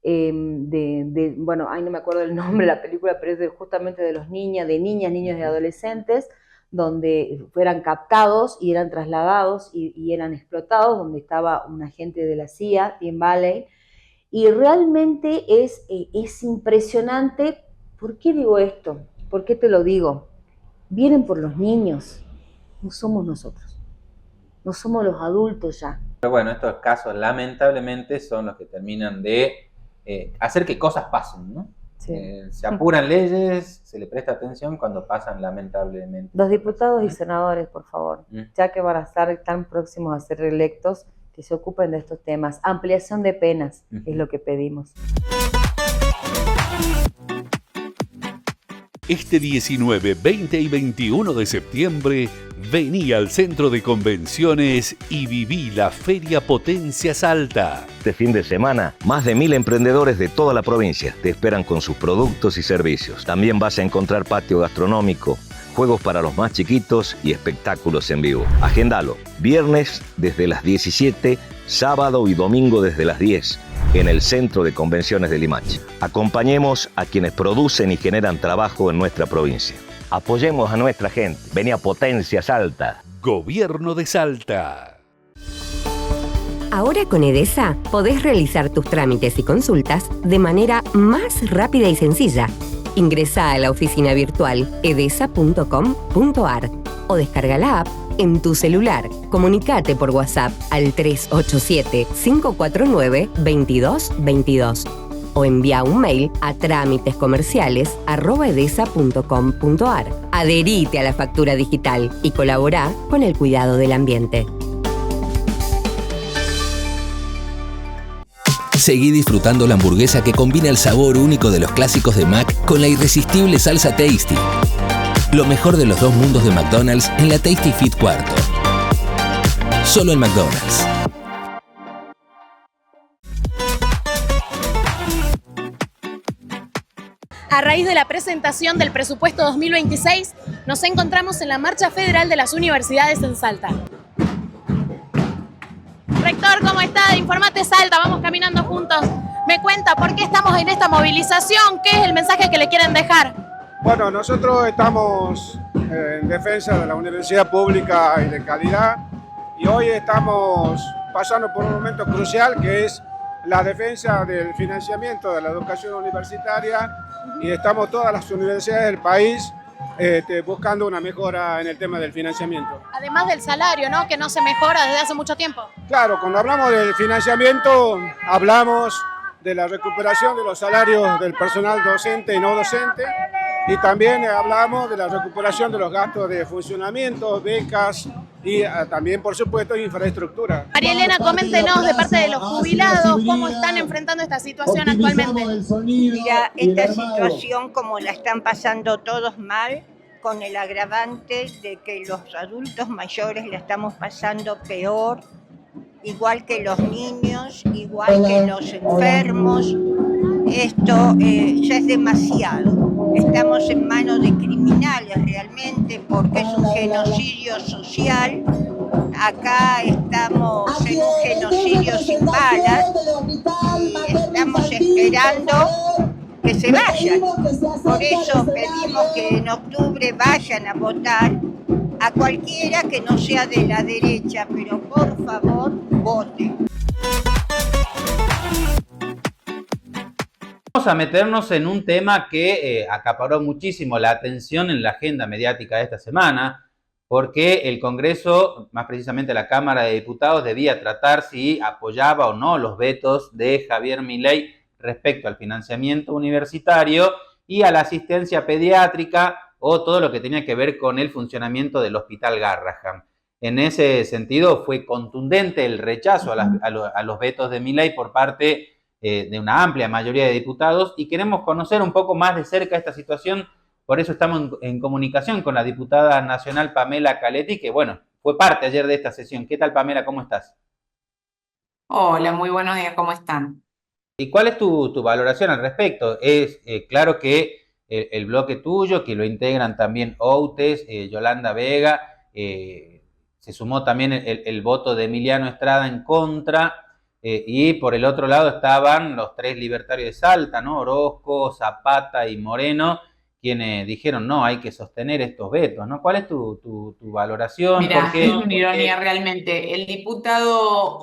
bueno, ahí no me acuerdo el nombre de la película, pero es justamente de los niños y adolescentes, donde fueran captados y eran trasladados y eran explotados, donde estaba un agente de la CIA, Tim Valley. Y realmente es impresionante. ¿Por qué digo esto? ¿Por qué te lo digo? Vienen por los niños, no somos nosotros, no somos los adultos ya. Pero bueno, estos casos lamentablemente son los que terminan de hacer que cosas pasen, ¿no? Sí. Se apuran leyes, se le presta atención cuando pasan lamentablemente. Los diputados y senadores, por favor, ya que van a estar tan próximos a ser reelectos, que se ocupen de estos temas. Ampliación de penas es lo que pedimos. Este 19, 20 y 21 de septiembre, vení al Centro de Convenciones y viví la Feria Potencia Salta. Este fin de semana, más de 1000 emprendedores de toda la provincia te esperan con sus productos y servicios. También vas a encontrar patio gastronómico, juegos para los más chiquitos y espectáculos en vivo. Agéndalo, viernes desde las 17, sábado y domingo desde las 10, en el Centro de Convenciones de Limache. Acompañemos a quienes producen y generan trabajo en nuestra provincia. Apoyemos a nuestra gente. Vení a Potencia Salta. Gobierno de Salta. Ahora con Edesa podés realizar tus trámites y consultas de manera más rápida y sencilla. Ingresá a la oficina virtual edesa.com.ar o descarga la app en tu celular. Comunicate por WhatsApp al 387-549-2222 o envía un mail a trámitescomerciales@edesa.com.ar. Adherite a la factura digital y colabora con el cuidado del ambiente. Seguí disfrutando la hamburguesa que combina el sabor único de los clásicos de Mac con la irresistible salsa Tasty. Lo mejor de los dos mundos de McDonald's en la Tasty Fit Cuarto. Solo en McDonald's. A raíz de la presentación del presupuesto 2026, nos encontramos en la Marcha Federal de las Universidades en Salta. Rector, ¿cómo está? Informate Salta, vamos caminando juntos. Me cuenta, ¿por qué estamos en esta movilización? ¿Qué es el mensaje que le quieren dejar? Bueno, nosotros estamos en defensa de la universidad pública y de calidad y hoy estamos pasando por un momento crucial que es la defensa del financiamiento de la educación universitaria y estamos todas las universidades del país buscando una mejora en el tema del financiamiento. Además del salario, ¿no? Que no se mejora desde hace mucho tiempo. Claro, cuando hablamos del financiamiento, hablamos de la recuperación de los salarios del personal docente y no docente, y también hablamos de la recuperación de los gastos de funcionamiento, becas y también, por supuesto, infraestructura. María Elena, coméntenos de parte de los jubilados cómo están enfrentando esta situación actualmente. Mira, esta situación como la están pasando todos mal, con el agravante de que los adultos mayores la estamos pasando peor, igual que los niños, igual que los enfermos. Esto ya es demasiado. Estamos en manos de criminales realmente, porque es un genocidio social. Acá estamos en un genocidio sin balas y estamos esperando que se vayan. Por eso pedimos que en octubre vayan a votar a cualquiera que no sea de la derecha, pero por favor, voten. Vamos a meternos en un tema que acaparó muchísimo la atención en la agenda mediática de esta semana, porque el Congreso, más precisamente la Cámara de Diputados, debía tratar si apoyaba o no los vetos de Javier Milei respecto al financiamiento universitario y a la asistencia pediátrica o todo lo que tenía que ver con el funcionamiento del Hospital Garrahan. En ese sentido, fue contundente el rechazo a los vetos de Milei por parte de una amplia mayoría de diputados, y queremos conocer un poco más de cerca esta situación. Por eso estamos en comunicación con la diputada nacional Pamela Caletti, que bueno, fue parte ayer de esta sesión. ¿Qué tal, Pamela? ¿Cómo estás? Hola, muy buenos días, ¿cómo están? ¿Y cuál es tu valoración al respecto? Es claro que el bloque tuyo, que lo integran también Outes, Yolanda Vega, se sumó también el voto de Emiliano Estrada en contra, y por el otro lado estaban los tres libertarios de Salta, ¿no? Orozco, Zapata y Moreno, quienes dijeron, no, hay que sostener estos vetos, ¿no? ¿Cuál es tu valoración? Mira, es una ironía realmente. El diputado,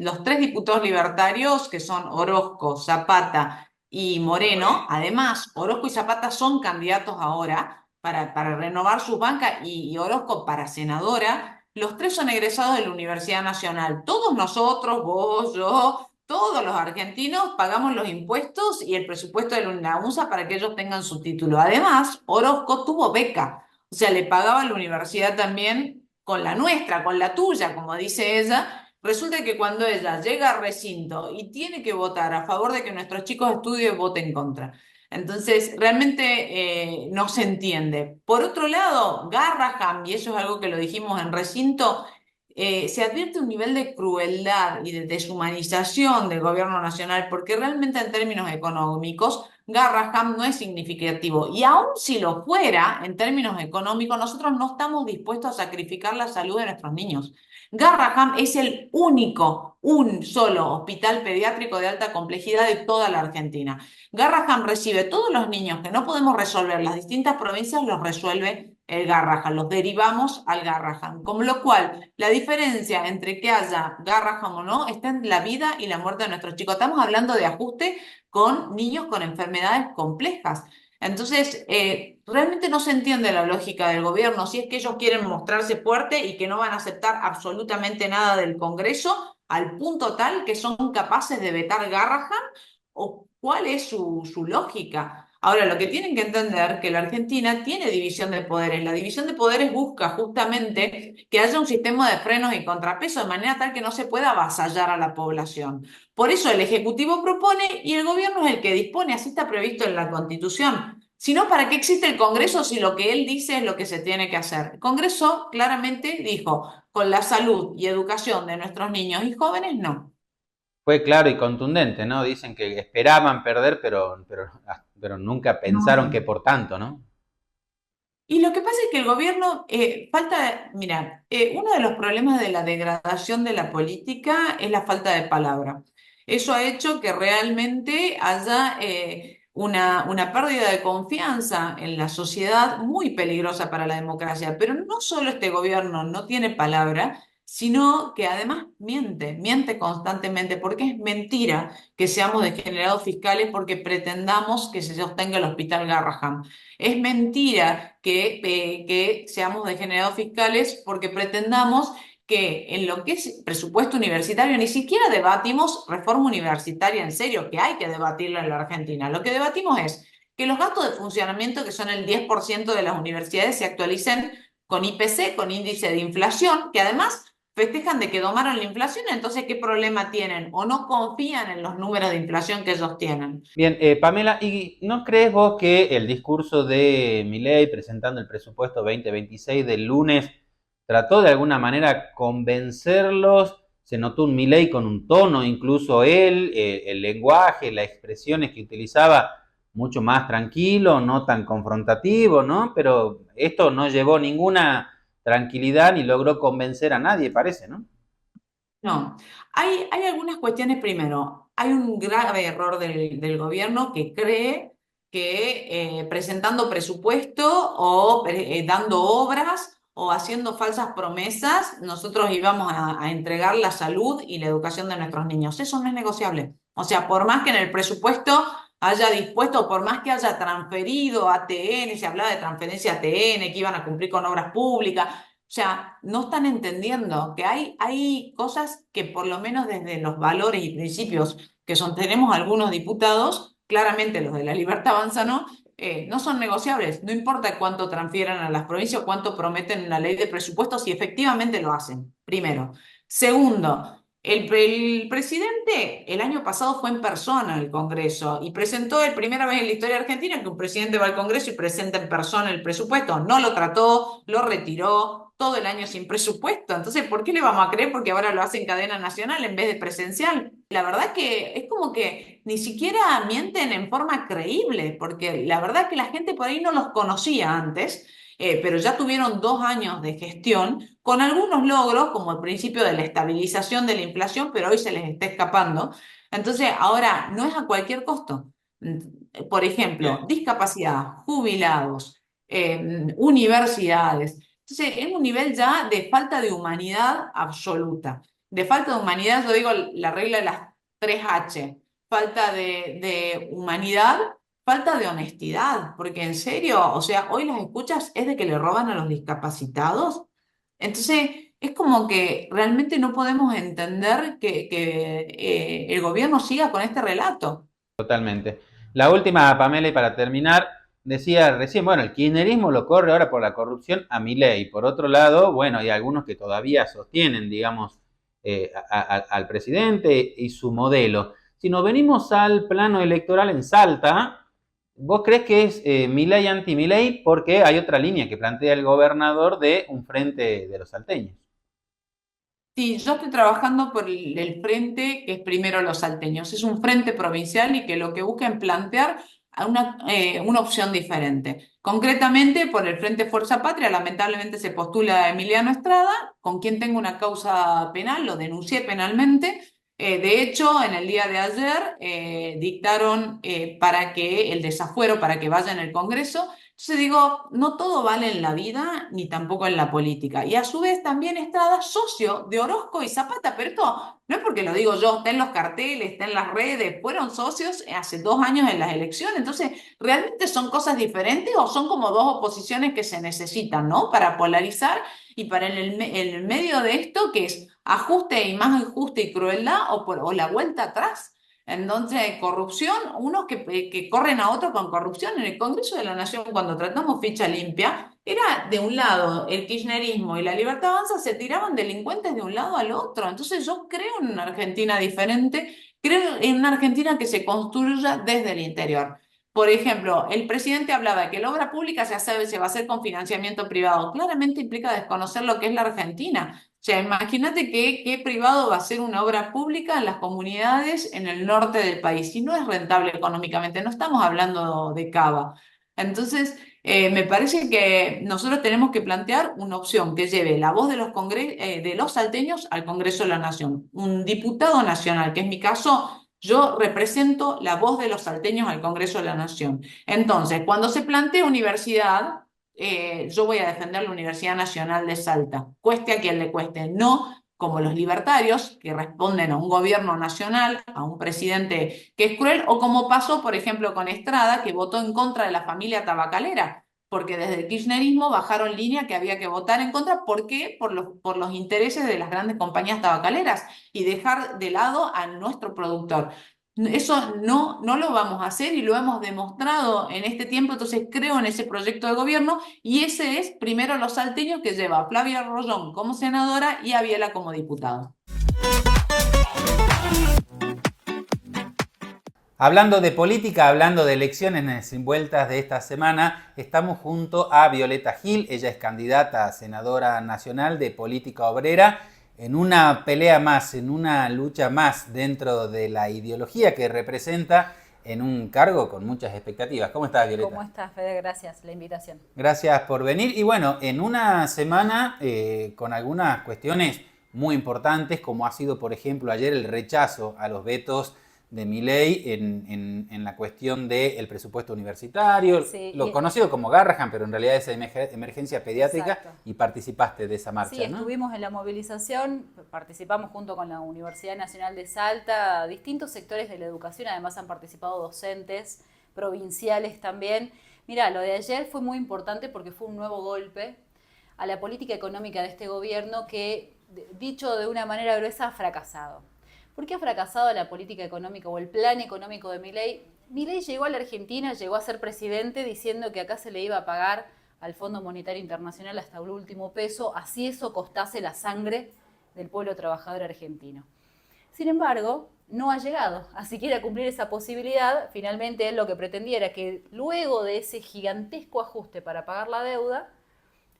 los tres diputados libertarios, que son Orozco, Zapata y Moreno, además, Orozco y Zapata son candidatos ahora para renovar su banca y Orozco para senadora. Los tres son egresados de la Universidad Nacional. Todos nosotros, vos, yo, todos los argentinos pagamos los impuestos y el presupuesto de la UNSA para que ellos tengan su título. Además, Orozco tuvo beca, o sea, le pagaba a la universidad también con la nuestra, con la tuya, como dice ella. Resulta que cuando ella llega al recinto y tiene que votar a favor de que nuestros chicos estudien, vote en contra. Entonces, realmente no se entiende. Por otro lado, Garrahan, y eso es algo que lo dijimos en recinto, se advierte un nivel de crueldad y de deshumanización del gobierno nacional, porque realmente en términos económicos, Garrahan no es significativo. Y aun si lo fuera, en términos económicos, nosotros no estamos dispuestos a sacrificar la salud de nuestros niños. Garrahan es el único, un solo hospital pediátrico de alta complejidad de toda la Argentina. Garrahan recibe todos los niños que no podemos resolver, las distintas provincias los resuelve el Garrahan, los derivamos al Garrahan. Con lo cual, la diferencia entre que haya Garrahan o no está en la vida y la muerte de nuestros chicos. Estamos hablando de ajuste con niños con enfermedades complejas. Entonces, realmente no se entiende la lógica del gobierno, si es que ellos quieren mostrarse fuerte y que no van a aceptar absolutamente nada del Congreso, al punto tal que son capaces de vetar Garrahan, o cuál es su lógica. Ahora, lo que tienen que entender que la Argentina tiene división de poderes. La división de poderes busca justamente que haya un sistema de frenos y contrapesos de manera tal que no se pueda avasallar a la población. Por eso el Ejecutivo propone y el Gobierno es el que dispone, así está previsto en la Constitución. Si no, ¿para qué existe el Congreso si lo que él dice es lo que se tiene que hacer? El Congreso claramente dijo, con la salud y educación de nuestros niños y jóvenes, no. Fue claro y contundente, ¿no? Dicen que esperaban perder, pero nunca pensaron que por tanto, ¿no? Y lo que pasa es que el gobierno mira, uno de los problemas de la degradación de la política es la falta de palabra. Eso ha hecho que realmente haya una pérdida de confianza en la sociedad muy peligrosa para la democracia. Pero no solo este gobierno no tiene palabra, sino que además miente constantemente, porque es mentira que seamos degenerados fiscales porque pretendamos que se sostenga el Hospital Garrahan. Es mentira que seamos degenerados fiscales porque pretendamos que en lo que es presupuesto universitario ni siquiera debatimos reforma universitaria en serio, que hay que debatirla en la Argentina. Lo que debatimos es que los gastos de funcionamiento, que son el 10% de las universidades, se actualicen con IPC, con índice de inflación, que además festejan de que domaron la inflación, entonces ¿qué problema tienen? O no confían en los números de inflación que ellos tienen. Bien, Pamela, ¿y no crees vos que el discurso de Milei presentando el presupuesto 2026 del lunes trató de alguna manera convencerlos? Se notó un Milei con un tono, incluso él, el lenguaje, las expresiones que utilizaba mucho más tranquilo, no tan confrontativo, ¿no? Pero esto no llevó ninguna tranquilidad ni logró convencer a nadie, parece, ¿no? No, hay algunas cuestiones. Primero, hay un grave error del gobierno que cree que presentando presupuesto o dando obras o haciendo falsas promesas, nosotros íbamos a entregar la salud y la educación de nuestros niños. Eso no es negociable. O sea, por más que en el presupuesto haya dispuesto, por más que haya transferido a ATN, se hablaba de transferencia a ATN, que iban a cumplir con obras públicas. O sea, no están entendiendo que hay cosas que por lo menos desde los valores y principios que sostenemos algunos diputados, claramente los de La Libertad Avanza no son negociables. No importa cuánto transfieran a las provincias o cuánto prometen en la ley de presupuestos, si efectivamente lo hacen, primero. Segundo, el presidente el año pasado fue en persona al Congreso y presentó el primera vez en la historia argentina que un presidente va al Congreso y presenta en persona el presupuesto. No lo trató, lo retiró, todo el año sin presupuesto. Entonces, ¿por qué le vamos a creer? Porque ahora lo hace en cadena nacional en vez de presencial. La verdad que es como que ni siquiera mienten en forma creíble, porque la verdad que la gente por ahí no los conocía antes, pero ya tuvieron 2 años de gestión con algunos logros, como el principio de la estabilización de la inflación, pero hoy se les está escapando. Entonces, ahora no es a cualquier costo. Por ejemplo, discapacidad, jubilados, universidades. Entonces, es un nivel ya de falta de humanidad absoluta. De falta de humanidad, yo digo la regla de las 3H. Falta de humanidad, falta de honestidad. Porque en serio, o sea, hoy las escuchas es de que le roban a los discapacitados. Entonces, es como que realmente no podemos entender que el gobierno siga con este relato. Totalmente. La última, Pamela, y para terminar, decía recién, bueno, el kirchnerismo lo corre ahora por la corrupción a Milei. Por otro lado, bueno, hay algunos que todavía sostienen, digamos, al presidente y su modelo. Si nos venimos al plano electoral en Salta, ¿vos crees que es Milei anti-Milei? Porque hay otra línea que plantea el gobernador de un frente de los salteños. Sí, yo estoy trabajando por el frente que es primero los salteños. Es un frente provincial y que lo que busca es plantear una opción diferente. Concretamente, por el Frente Fuerza Patria, lamentablemente se postula Emiliano Estrada, con quien tengo una causa penal, lo denuncié penalmente. De hecho, en el día de ayer dictaron para que el desafuero, para que vaya en el Congreso. Entonces digo, no todo vale en la vida ni tampoco en la política. Y a su vez también Estrada, socio de Orozco y Zapata, pero esto no es porque lo digo yo, está en los carteles, está en las redes, fueron socios hace 2 años en las elecciones. Entonces, ¿realmente son cosas diferentes o son como dos oposiciones que se necesitan, ¿no? Para polarizar y para en el medio de esto que es ajuste y más ajuste y crueldad o la vuelta atrás. Entonces, corrupción, unos que corren a otros con corrupción. En el Congreso de la Nación, cuando tratamos ficha limpia, era de un lado el kirchnerismo y la Libertad Avanza se tiraban delincuentes de un lado al otro. Entonces, yo creo en una Argentina diferente, creo en una Argentina que se construya desde el interior. Por ejemplo, el presidente hablaba de que la obra pública se va a hacer con financiamiento privado. Claramente implica desconocer lo que es la Argentina. O sea, imagínate qué privado va a hacer una obra pública en las comunidades en el norte del país. Si no es rentable económicamente, no estamos hablando de Cava. Entonces, me parece que nosotros tenemos que plantear una opción que lleve la voz de los salteños al Congreso de la Nación. Un diputado nacional, que es mi caso. Yo represento la voz de los salteños al Congreso de la Nación. Entonces, cuando se plantea universidad, yo voy a defender la Universidad Nacional de Salta, cueste a quien le cueste, no como los libertarios que responden a un gobierno nacional, a un presidente que es cruel, o como pasó, por ejemplo, con Estrada, que votó en contra de la familia tabacalera, porque desde el kirchnerismo bajaron línea que había que votar en contra. ¿Por qué? Por los intereses de las grandes compañías tabacaleras y dejar de lado a nuestro productor. Eso no lo vamos a hacer y lo hemos demostrado en este tiempo, entonces creo en ese proyecto de gobierno y ese es primero los salteños que lleva a Flavia Rollón como senadora y a Viela como diputado. Hablando de política, hablando de elecciones sin vueltas de esta semana, estamos junto a Violeta Gil. Ella es candidata a senadora nacional de Política Obrera en una pelea más, en una lucha más dentro de la ideología que representa en un cargo con muchas expectativas. ¿Cómo estás, Violeta? ¿Cómo estás, Fede? Gracias por la invitación. Gracias por venir. Y bueno, en una semana con algunas cuestiones muy importantes, como ha sido, por ejemplo, ayer el rechazo a los vetos de Milei en la cuestión del presupuesto universitario, sí, lo conocido como Garrahan, pero en realidad es emergencia pediátrica. Exacto. Y participaste de esa marcha, sí, ¿no? Estuvimos en la movilización, participamos junto con la Universidad Nacional de Salta, distintos sectores de la educación, además han participado docentes provinciales también. Mirá, lo de ayer fue muy importante porque fue un nuevo golpe a la política económica de este gobierno que, dicho de una manera gruesa, ha fracasado. ¿Por qué ha fracasado la política económica o el plan económico de Milei? Milei llegó a la Argentina, llegó a ser presidente diciendo que acá se le iba a pagar al Fondo Monetario Internacional hasta el último peso, así eso costase la sangre del pueblo trabajador argentino. Sin embargo, no ha llegado a siquiera cumplir esa posibilidad. Finalmente él lo que pretendía era que luego de ese gigantesco ajuste para pagar la deuda,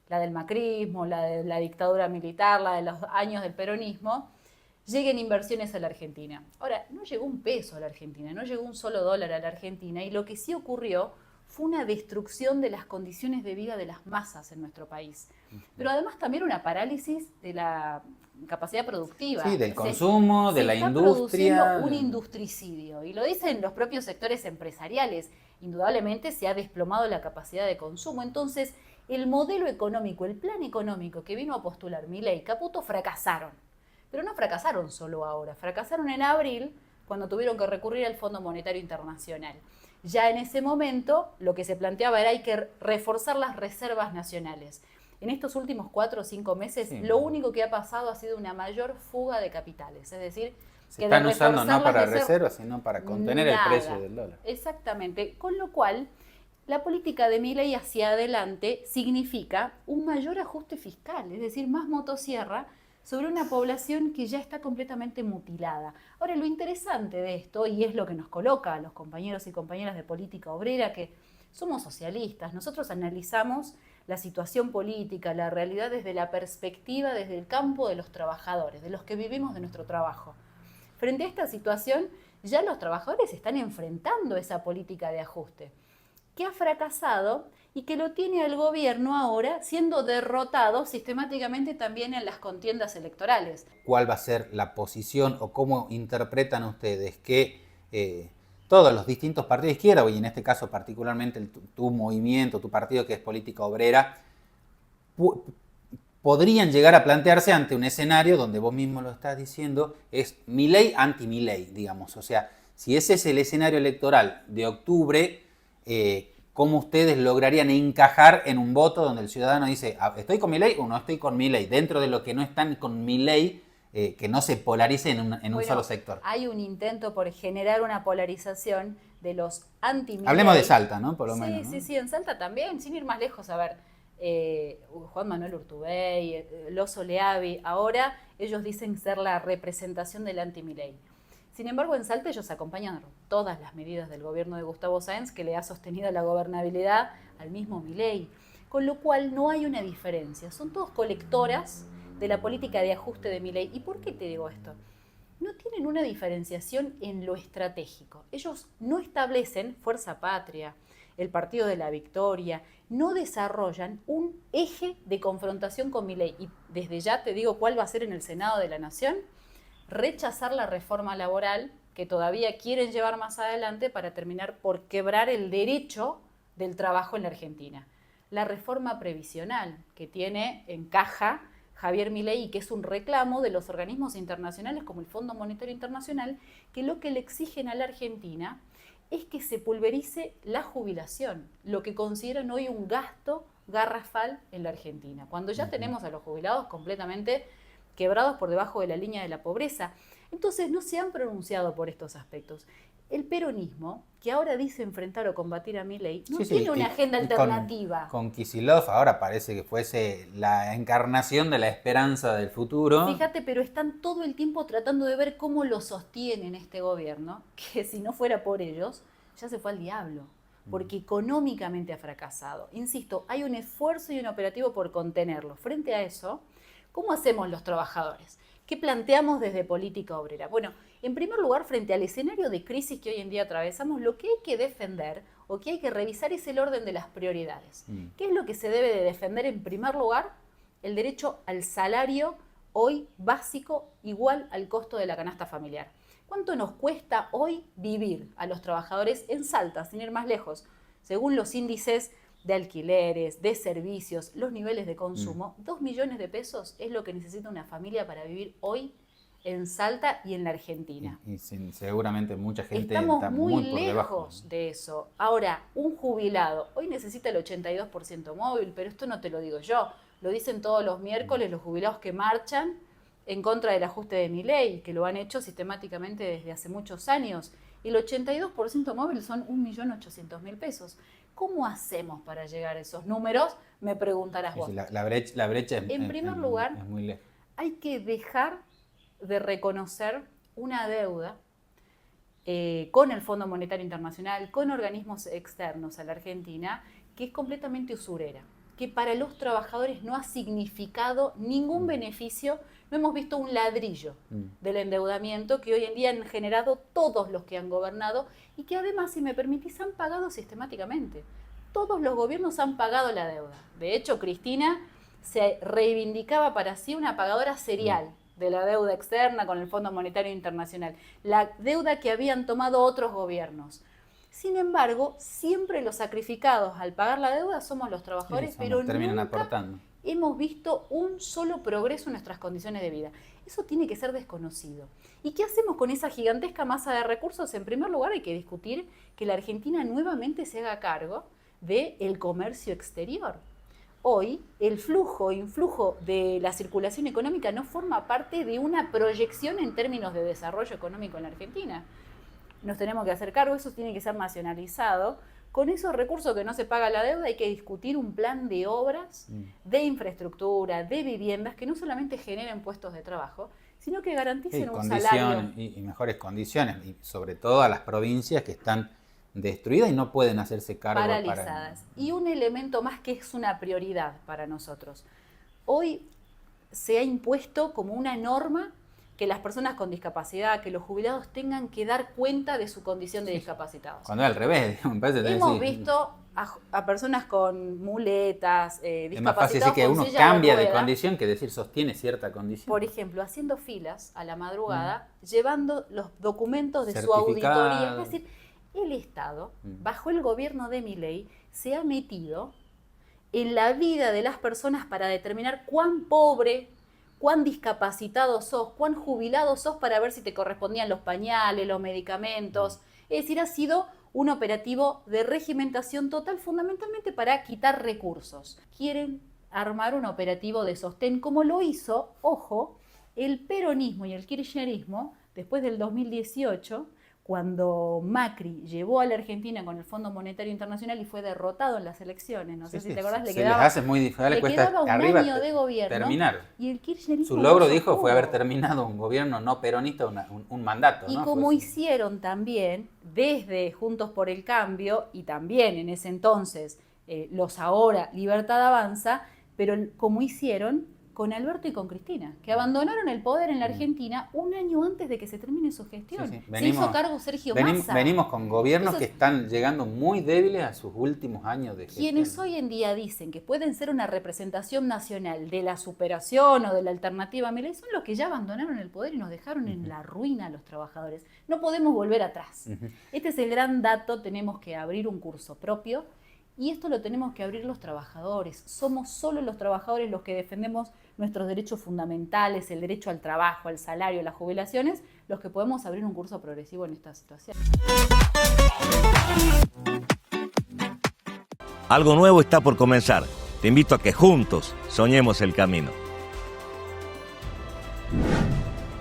la del macrismo, la de la dictadura militar, la de los años del peronismo, lleguen inversiones a la Argentina. Ahora, no llegó un peso a la Argentina, no llegó un solo dólar a la Argentina y lo que sí ocurrió fue una destrucción de las condiciones de vida de las masas en nuestro país. Pero además también una parálisis de la capacidad productiva. Sí, del consumo, de la industria. Se está produciendo un industricidio y lo dicen los propios sectores empresariales. Indudablemente se ha desplomado la capacidad de consumo. Entonces, el modelo económico, el plan económico que vino a postular Milei y Caputo fracasaron. Pero no fracasaron solo ahora, fracasaron en abril cuando tuvieron que recurrir al Fondo Monetario Internacional. Ya en ese momento lo que se planteaba era hay que reforzar las reservas nacionales. En estos últimos 4 o 5 meses lo único que ha pasado ha sido una mayor fuga de capitales, es decir, se están usando no para reservas, sino para contener el precio del dólar. Exactamente, con lo cual la política de Milei hacia adelante significa un mayor ajuste fiscal, es decir, más motosierra, sobre una población que ya está completamente mutilada. Ahora, lo interesante de esto, y es lo que nos coloca a los compañeros y compañeras de política obrera, que somos socialistas, nosotros analizamos la situación política, la realidad desde la perspectiva, desde el campo de los trabajadores, de los que vivimos de nuestro trabajo. Frente a esta situación, ya los trabajadores están enfrentando esa política de ajuste, que ha fracasado y que lo tiene el gobierno ahora siendo derrotado sistemáticamente también en las contiendas electorales. ¿Cuál va a ser la posición o cómo interpretan ustedes que todos los distintos partidos de izquierda, y en este caso particularmente tu movimiento, tu partido que es Política Obrera, podrían llegar a plantearse ante un escenario donde vos mismo lo estás diciendo, es Milei anti-Milei, digamos? O sea, si ese es el escenario electoral de octubre, ¿cómo ustedes lograrían encajar en un voto donde el ciudadano dice, ¿estoy con Milei o no estoy con Milei? Dentro de lo que no están con Milei, que no se polarice en un solo sector. Hay un intento por generar una polarización de los anti-Milei. Hablemos de Salta, ¿no? Por lo menos. Sí, en Salta también, sin ir más lejos. A ver, Juan Manuel Urtubey, Loso Leavi, ahora ellos dicen ser la representación del anti-Milei. Sin embargo, en Salta ellos acompañan todas las medidas del gobierno de Gustavo Sáenz que le ha sostenido la gobernabilidad al mismo Milei, con lo cual no hay una diferencia. Son todos colectoras de la política de ajuste de Milei. ¿Y por qué te digo esto? No tienen una diferenciación en lo estratégico. Ellos no establecen Fuerza Patria, el Partido de la Victoria, no desarrollan un eje de confrontación con Milei. Y desde ya te digo cuál va a ser en el Senado de la Nación: rechazar la reforma laboral que todavía quieren llevar más adelante para terminar por quebrar el derecho del trabajo en la Argentina. La reforma previsional que encaja Javier Milei y que es un reclamo de los organismos internacionales como el Fondo Monetario Internacional, que lo que le exigen a la Argentina es que se pulverice la jubilación, lo que consideran hoy un gasto garrafal en la Argentina, cuando ya tenemos a los jubilados completamente quebrados por debajo de la línea de la pobreza. Entonces no se han pronunciado por estos aspectos. El peronismo, que ahora dice enfrentar o combatir a Milei, no tiene una agenda alternativa. Con Kicillof ahora parece que fuese la encarnación de la esperanza del futuro. Fíjate, pero están todo el tiempo tratando de ver cómo lo sostienen este gobierno, que si no fuera por ellos, ya se fue al diablo, porque económicamente ha fracasado. Insisto, hay un esfuerzo y un operativo por contenerlo. Frente a eso, ¿cómo hacemos los trabajadores? ¿Qué planteamos desde política obrera? Bueno, en primer lugar, frente al escenario de crisis que hoy en día atravesamos, lo que hay que defender o que hay que revisar es el orden de las prioridades. ¿Qué es lo que se debe de defender en primer lugar? El derecho al salario hoy básico igual al costo de la canasta familiar. ¿Cuánto nos cuesta hoy vivir a los trabajadores en Salta, sin ir más lejos? Según los índices de alquileres, de servicios, los niveles de consumo, 2 millones de pesos es lo que necesita una familia para vivir hoy en Salta y en la Argentina. Y seguramente mucha gente Estamos está muy por debajo. lejos de eso. Ahora, un jubilado hoy necesita el 82% móvil, pero esto no te lo digo yo, lo dicen todos los miércoles los jubilados que marchan en contra del ajuste de Milei, que lo han hecho sistemáticamente desde hace muchos años. Y el 82% móvil son 1.800.000 pesos. ¿Cómo hacemos para llegar a esos números? Me preguntarás vos. Sí, la brecha en primer lugar, es muy lejos. hay que dejar de reconocer una deuda con el Fondo Monetario Internacional, con organismos externos a la Argentina, que es completamente usurera, que para los trabajadores no ha significado ningún beneficio. No hemos visto un ladrillo del endeudamiento que hoy en día han generado todos los que han gobernado y que además, si me permitís, han pagado sistemáticamente. Todos los gobiernos han pagado la deuda. De hecho, Cristina se reivindicaba para sí una pagadora serial de la deuda externa con el Fondo Monetario Internacional, la deuda que habían tomado otros gobiernos. Sin embargo, siempre los sacrificados al pagar la deuda somos los trabajadores, pero terminan nunca aportando. hemos visto un solo progreso en nuestras condiciones de vida. Eso tiene que ser desconocido. ¿Y qué hacemos con esa gigantesca masa de recursos? En primer lugar, hay que discutir que la Argentina nuevamente se haga cargo del comercio exterior. Hoy, el influjo de la circulación económica no forma parte de una proyección en términos de desarrollo económico en la Argentina. Nos tenemos que hacer cargo, eso tiene que ser nacionalizado. Con esos recursos que no se paga la deuda hay que discutir un plan de obras, de infraestructura, de viviendas que no solamente generen puestos de trabajo, sino que garanticen un salario. Y mejores condiciones, y sobre todo a las provincias que están destruidas y no pueden hacerse cargo. Paralizadas. Y un elemento más que es una prioridad para nosotros. Hoy se ha impuesto como una norma que las personas con discapacidad, que los jubilados tengan que dar cuenta de su condición de discapacitados. Cuando es al revés, me parece. Hemos visto a personas con muletas, discapacitados. Es más fácil decir que uno cambia de condición que decir sostiene cierta condición. Por ejemplo, haciendo filas a la madrugada, llevando los documentos de su auditoría. Es decir, el Estado, bajo el gobierno de Milei, se ha metido en la vida de las personas para determinar cuán pobre, cuán discapacitado sos, cuán jubilado sos para ver si te correspondían los pañales, los medicamentos. Es decir, ha sido un operativo de regimentación total fundamentalmente para quitar recursos. Quieren armar un operativo de sostén como lo hizo, ojo, el peronismo y el kirchnerismo después del 2018, cuando Macri llevó a la Argentina con el Fondo Monetario Internacional y fue derrotado en las elecciones. No sé si te acordás, le quedaba un año de gobierno. Terminar. Y el kirchnerismo su logro, dijo, fue haber terminado un gobierno no peronista, un mandato. Y ¿no? como hicieron también desde Juntos por el Cambio y también en ese entonces los ahora Libertad Avanza, pero como hicieron con Alberto y con Cristina, que abandonaron el poder en la Argentina un año antes de que se termine su gestión. Se hizo cargo Sergio Massa. Venimos con gobiernos que están llegando muy débiles a sus últimos años de gestión. Quienes hoy en día dicen que pueden ser una representación nacional de la superación o de la alternativa a Milei son los que ya abandonaron el poder y nos dejaron en la ruina a los trabajadores. No podemos volver atrás. Este es el gran dato, tenemos que abrir un curso propio y esto lo tenemos que abrir los trabajadores. Somos solo los trabajadores los que defendemos nuestros derechos fundamentales, el derecho al trabajo, al salario, a las jubilaciones, los que podemos abrir un curso progresivo en esta situación. Algo nuevo está por comenzar. Te invito a que juntos soñemos el camino.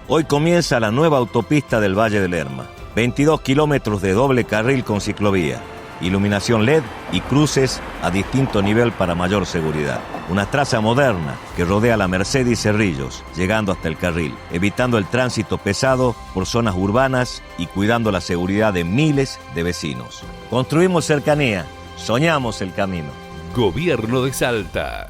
Hoy comienza la nueva autopista del Valle del Lerma. 22 kilómetros de doble carril con ciclovía, iluminación LED y cruces a distinto nivel para mayor seguridad. Una traza moderna que rodea la Merced y Cerrillos, llegando hasta el carril, evitando el tránsito pesado por zonas urbanas y cuidando la seguridad de miles de vecinos. Construimos cercanía, soñamos el camino. Gobierno de Salta.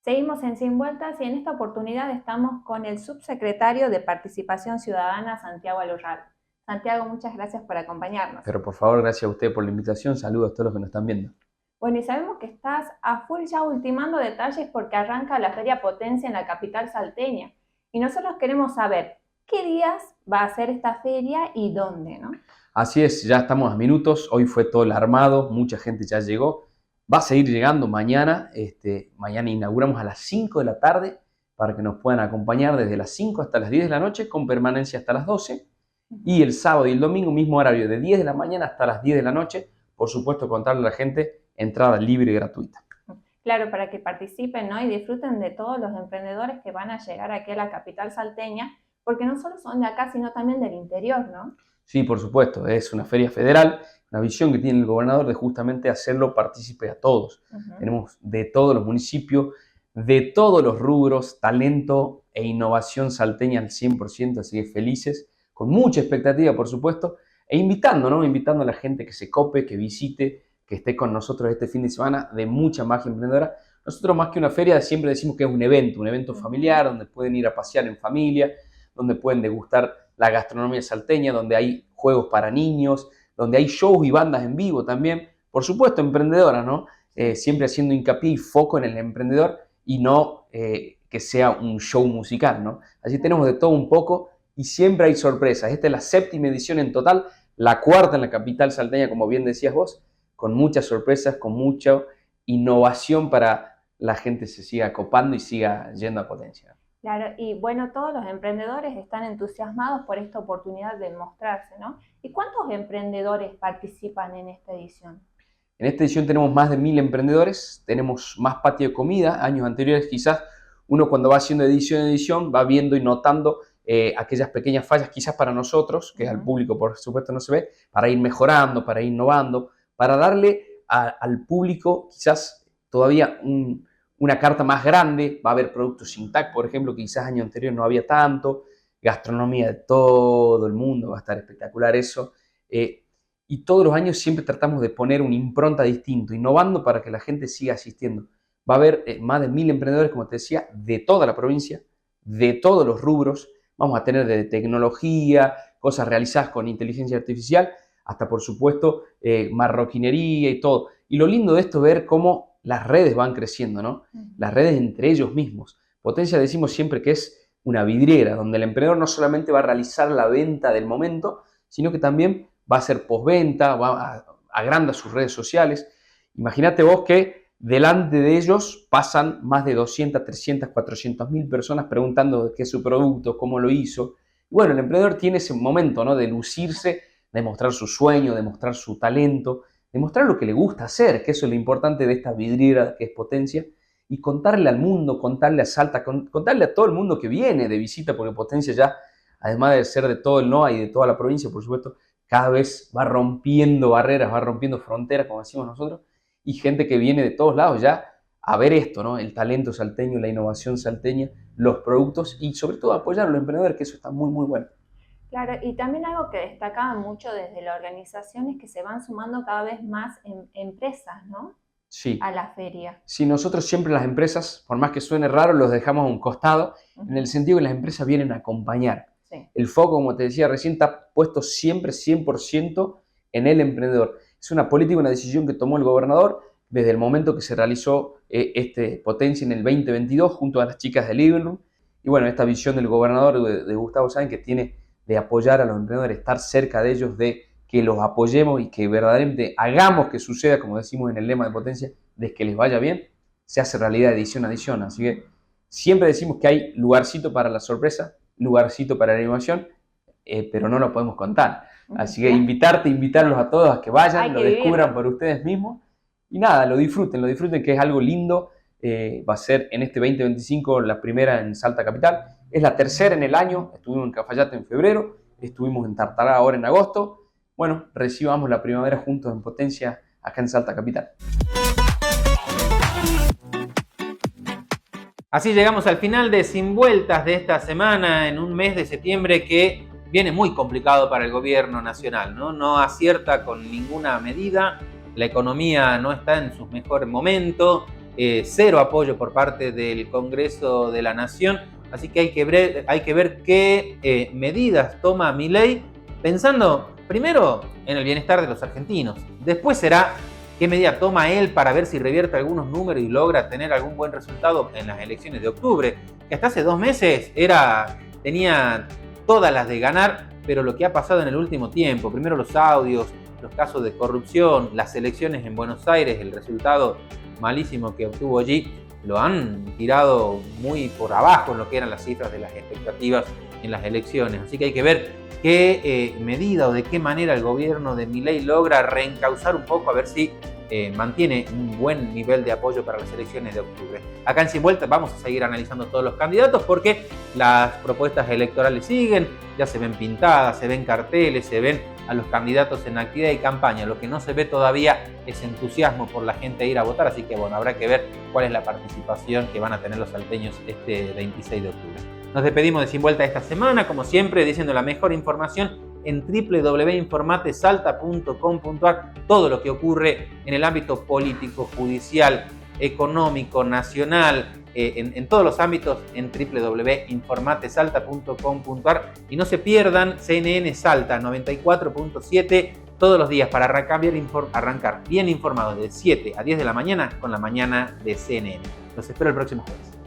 Seguimos en Sin Vueltas y en esta oportunidad estamos con el subsecretario de Participación Ciudadana, Santiago Alurral. Santiago, muchas gracias por acompañarnos. Pero por favor, gracias a usted por la invitación. Saludos a todos los que nos están viendo. Bueno, y sabemos que estás a full ya ultimando detalles porque arranca la Feria Potencia en la capital salteña. Y nosotros queremos saber qué días va a ser esta feria y dónde, ¿no? Así es, ya estamos a minutos. Hoy fue todo el armado, mucha gente ya llegó. Va a seguir llegando mañana. Mañana inauguramos a las 5 de la tarde para que nos puedan acompañar desde las 5 hasta las 10 de la noche con permanencia hasta las 12. Y el sábado y el domingo, mismo horario, de 10 de la mañana hasta las 10 de la noche. Por supuesto, contarle a la gente entrada libre y gratuita. Claro, para que participen, ¿no? Y disfruten de todos los emprendedores que van a llegar aquí a la capital salteña, porque no solo son de acá, sino también del interior, ¿no? Sí, por supuesto, es una feria federal, una visión que tiene el gobernador de justamente hacerlo partícipe a todos. Tenemos de todos los municipios, de todos los rubros, talento e innovación salteña al 100%, así que felices, con mucha expectativa, por supuesto, e invitando, ¿no? Invitando a la gente que se cope, que visite, que esté con nosotros este fin de semana de mucha magia emprendedora. Nosotros, más que una feria, siempre decimos que es un evento familiar, donde pueden ir a pasear en familia, donde pueden degustar la gastronomía salteña, donde hay juegos para niños, donde hay shows y bandas en vivo también. Por supuesto, emprendedoras, ¿no? Siempre haciendo hincapié y foco en el emprendedor y no que sea un show musical, ¿no? Así tenemos de todo un poco y siempre hay sorpresas. Esta es la 7ª edición en total, la 4ª en la capital salteña, como bien decías vos, con muchas sorpresas, con mucha innovación para la gente se siga copando y siga yendo a Potencia. Claro, y bueno, todos los emprendedores están entusiasmados por esta oportunidad de mostrarse, ¿no? ¿Y cuántos emprendedores participan en esta edición? En esta edición tenemos más de 1000 emprendedores, tenemos más patio de comida. Años anteriores quizás uno cuando va haciendo edición en edición va viendo y notando aquellas pequeñas fallas quizás para nosotros, que al público por supuesto no se ve, para ir mejorando, para ir innovando, para darle al público quizás todavía una carta más grande. Va a haber productos sin tag, por ejemplo, que quizás año anterior no había tanto, gastronomía de todo el mundo, va a estar espectacular eso. Y todos los años siempre tratamos de poner una impronta distinta, innovando para que la gente siga asistiendo. Va a haber más de 1000 emprendedores, como te decía, de toda la provincia, de todos los rubros. Vamos a tener de tecnología, cosas realizadas con inteligencia artificial, hasta por supuesto marroquinería y todo. Y lo lindo de esto es ver cómo las redes van creciendo, ¿no? Las redes entre ellos mismos. Potencia decimos siempre que es una vidriera, donde el emprendedor no solamente va a realizar la venta del momento, sino que también va a hacer postventa, agranda sus redes sociales. Imagínate vos que delante de ellos pasan más de 200, 300, 400 mil personas preguntando qué es su producto, cómo lo hizo. Y bueno, el emprendedor tiene ese momento, ¿no? De lucirse, de mostrar su sueño, de mostrar su talento, de mostrar lo que le gusta hacer, que eso es lo importante de esta vidriera que es Potencia, y contarle al mundo, contarle a Salta, contarle a todo el mundo que viene de visita, porque Potencia ya, además de ser de todo el NOA y de toda la provincia, por supuesto, cada vez va rompiendo barreras, va rompiendo fronteras, como decimos nosotros, y gente que viene de todos lados ya a ver esto, ¿no? El talento salteño, la innovación salteña, los productos y sobre todo apoyar a los emprendedores, que eso está muy, muy bueno. Claro, y también algo que destacaba mucho desde la organización es que se van sumando cada vez más empresas, ¿no? Sí. a la feria. Sí, nosotros siempre las empresas, por más que suene raro, los dejamos a un costado, en el sentido que las empresas vienen a acompañar. Sí. El foco, como te decía recién, está puesto siempre 100% en el emprendedor. Es una política, una decisión que tomó el gobernador desde el momento que se realizó Potencia en el 2022 junto a las chicas de Living Room. Y bueno, esta visión del gobernador de Gustavo Sáenz, que tiene de apoyar a los emprendedores, estar cerca de ellos, de que los apoyemos y que verdaderamente hagamos que suceda, como decimos en el lema de Potencia, de que les vaya bien, se hace realidad edición a edición. Así que siempre decimos que hay lugarcito para la sorpresa, lugarcito para la innovación, pero no lo podemos contar. Así que invitarlos a todos a que vayan, lo descubran por ustedes mismos y nada, lo disfruten, que es algo lindo. Va a ser en este 2025 la primera en Salta Capital, es la tercera en el año. Estuvimos en Cafayate en febrero, estuvimos en Tartará ahora en agosto. Bueno, recibamos la primavera juntos en Potencia acá en Salta Capital. Así llegamos al final de Sin Vueltas de esta semana, en un mes de septiembre que viene muy complicado para el gobierno nacional, ¿no? No acierta con ninguna medida, la economía no está en su mejor momento, cero apoyo por parte del Congreso de la Nación, así que hay que ver qué medidas toma Milei, pensando primero en el bienestar de los argentinos, después será qué medida toma él para ver si revierte algunos números y logra tener algún buen resultado en las elecciones de octubre, que hasta hace 2 meses tenía todas las de ganar, pero lo que ha pasado en el último tiempo, primero los audios, los casos de corrupción, las elecciones en Buenos Aires, el resultado malísimo que obtuvo allí, lo han tirado muy por abajo en lo que eran las cifras de las expectativas en las elecciones. Así que hay que ver qué medida o de qué manera el gobierno de Milei logra reencauzar un poco, a ver si mantiene un buen nivel de apoyo para las elecciones de octubre. Acá en Sin Vueltas vamos a seguir analizando todos los candidatos porque las propuestas electorales siguen, ya se ven pintadas, se ven carteles, se ven a los candidatos en actividad y campaña. Lo que no se ve todavía es entusiasmo por la gente a ir a votar, así que bueno, habrá que ver cuál es la participación que van a tener los salteños este 26 de octubre. Nos despedimos de Sin Vuelta esta semana, como siempre, diciendo la mejor información en www.informatesalta.com.ar, todo lo que ocurre en el ámbito político, judicial, económico, nacional, en todos los ámbitos en www.informatesalta.com.ar y no se pierdan CNN Salta 94.7 todos los días para arrancar bien informados de 7 a 10 de la mañana con la mañana de CNN. Los espero el próximo jueves.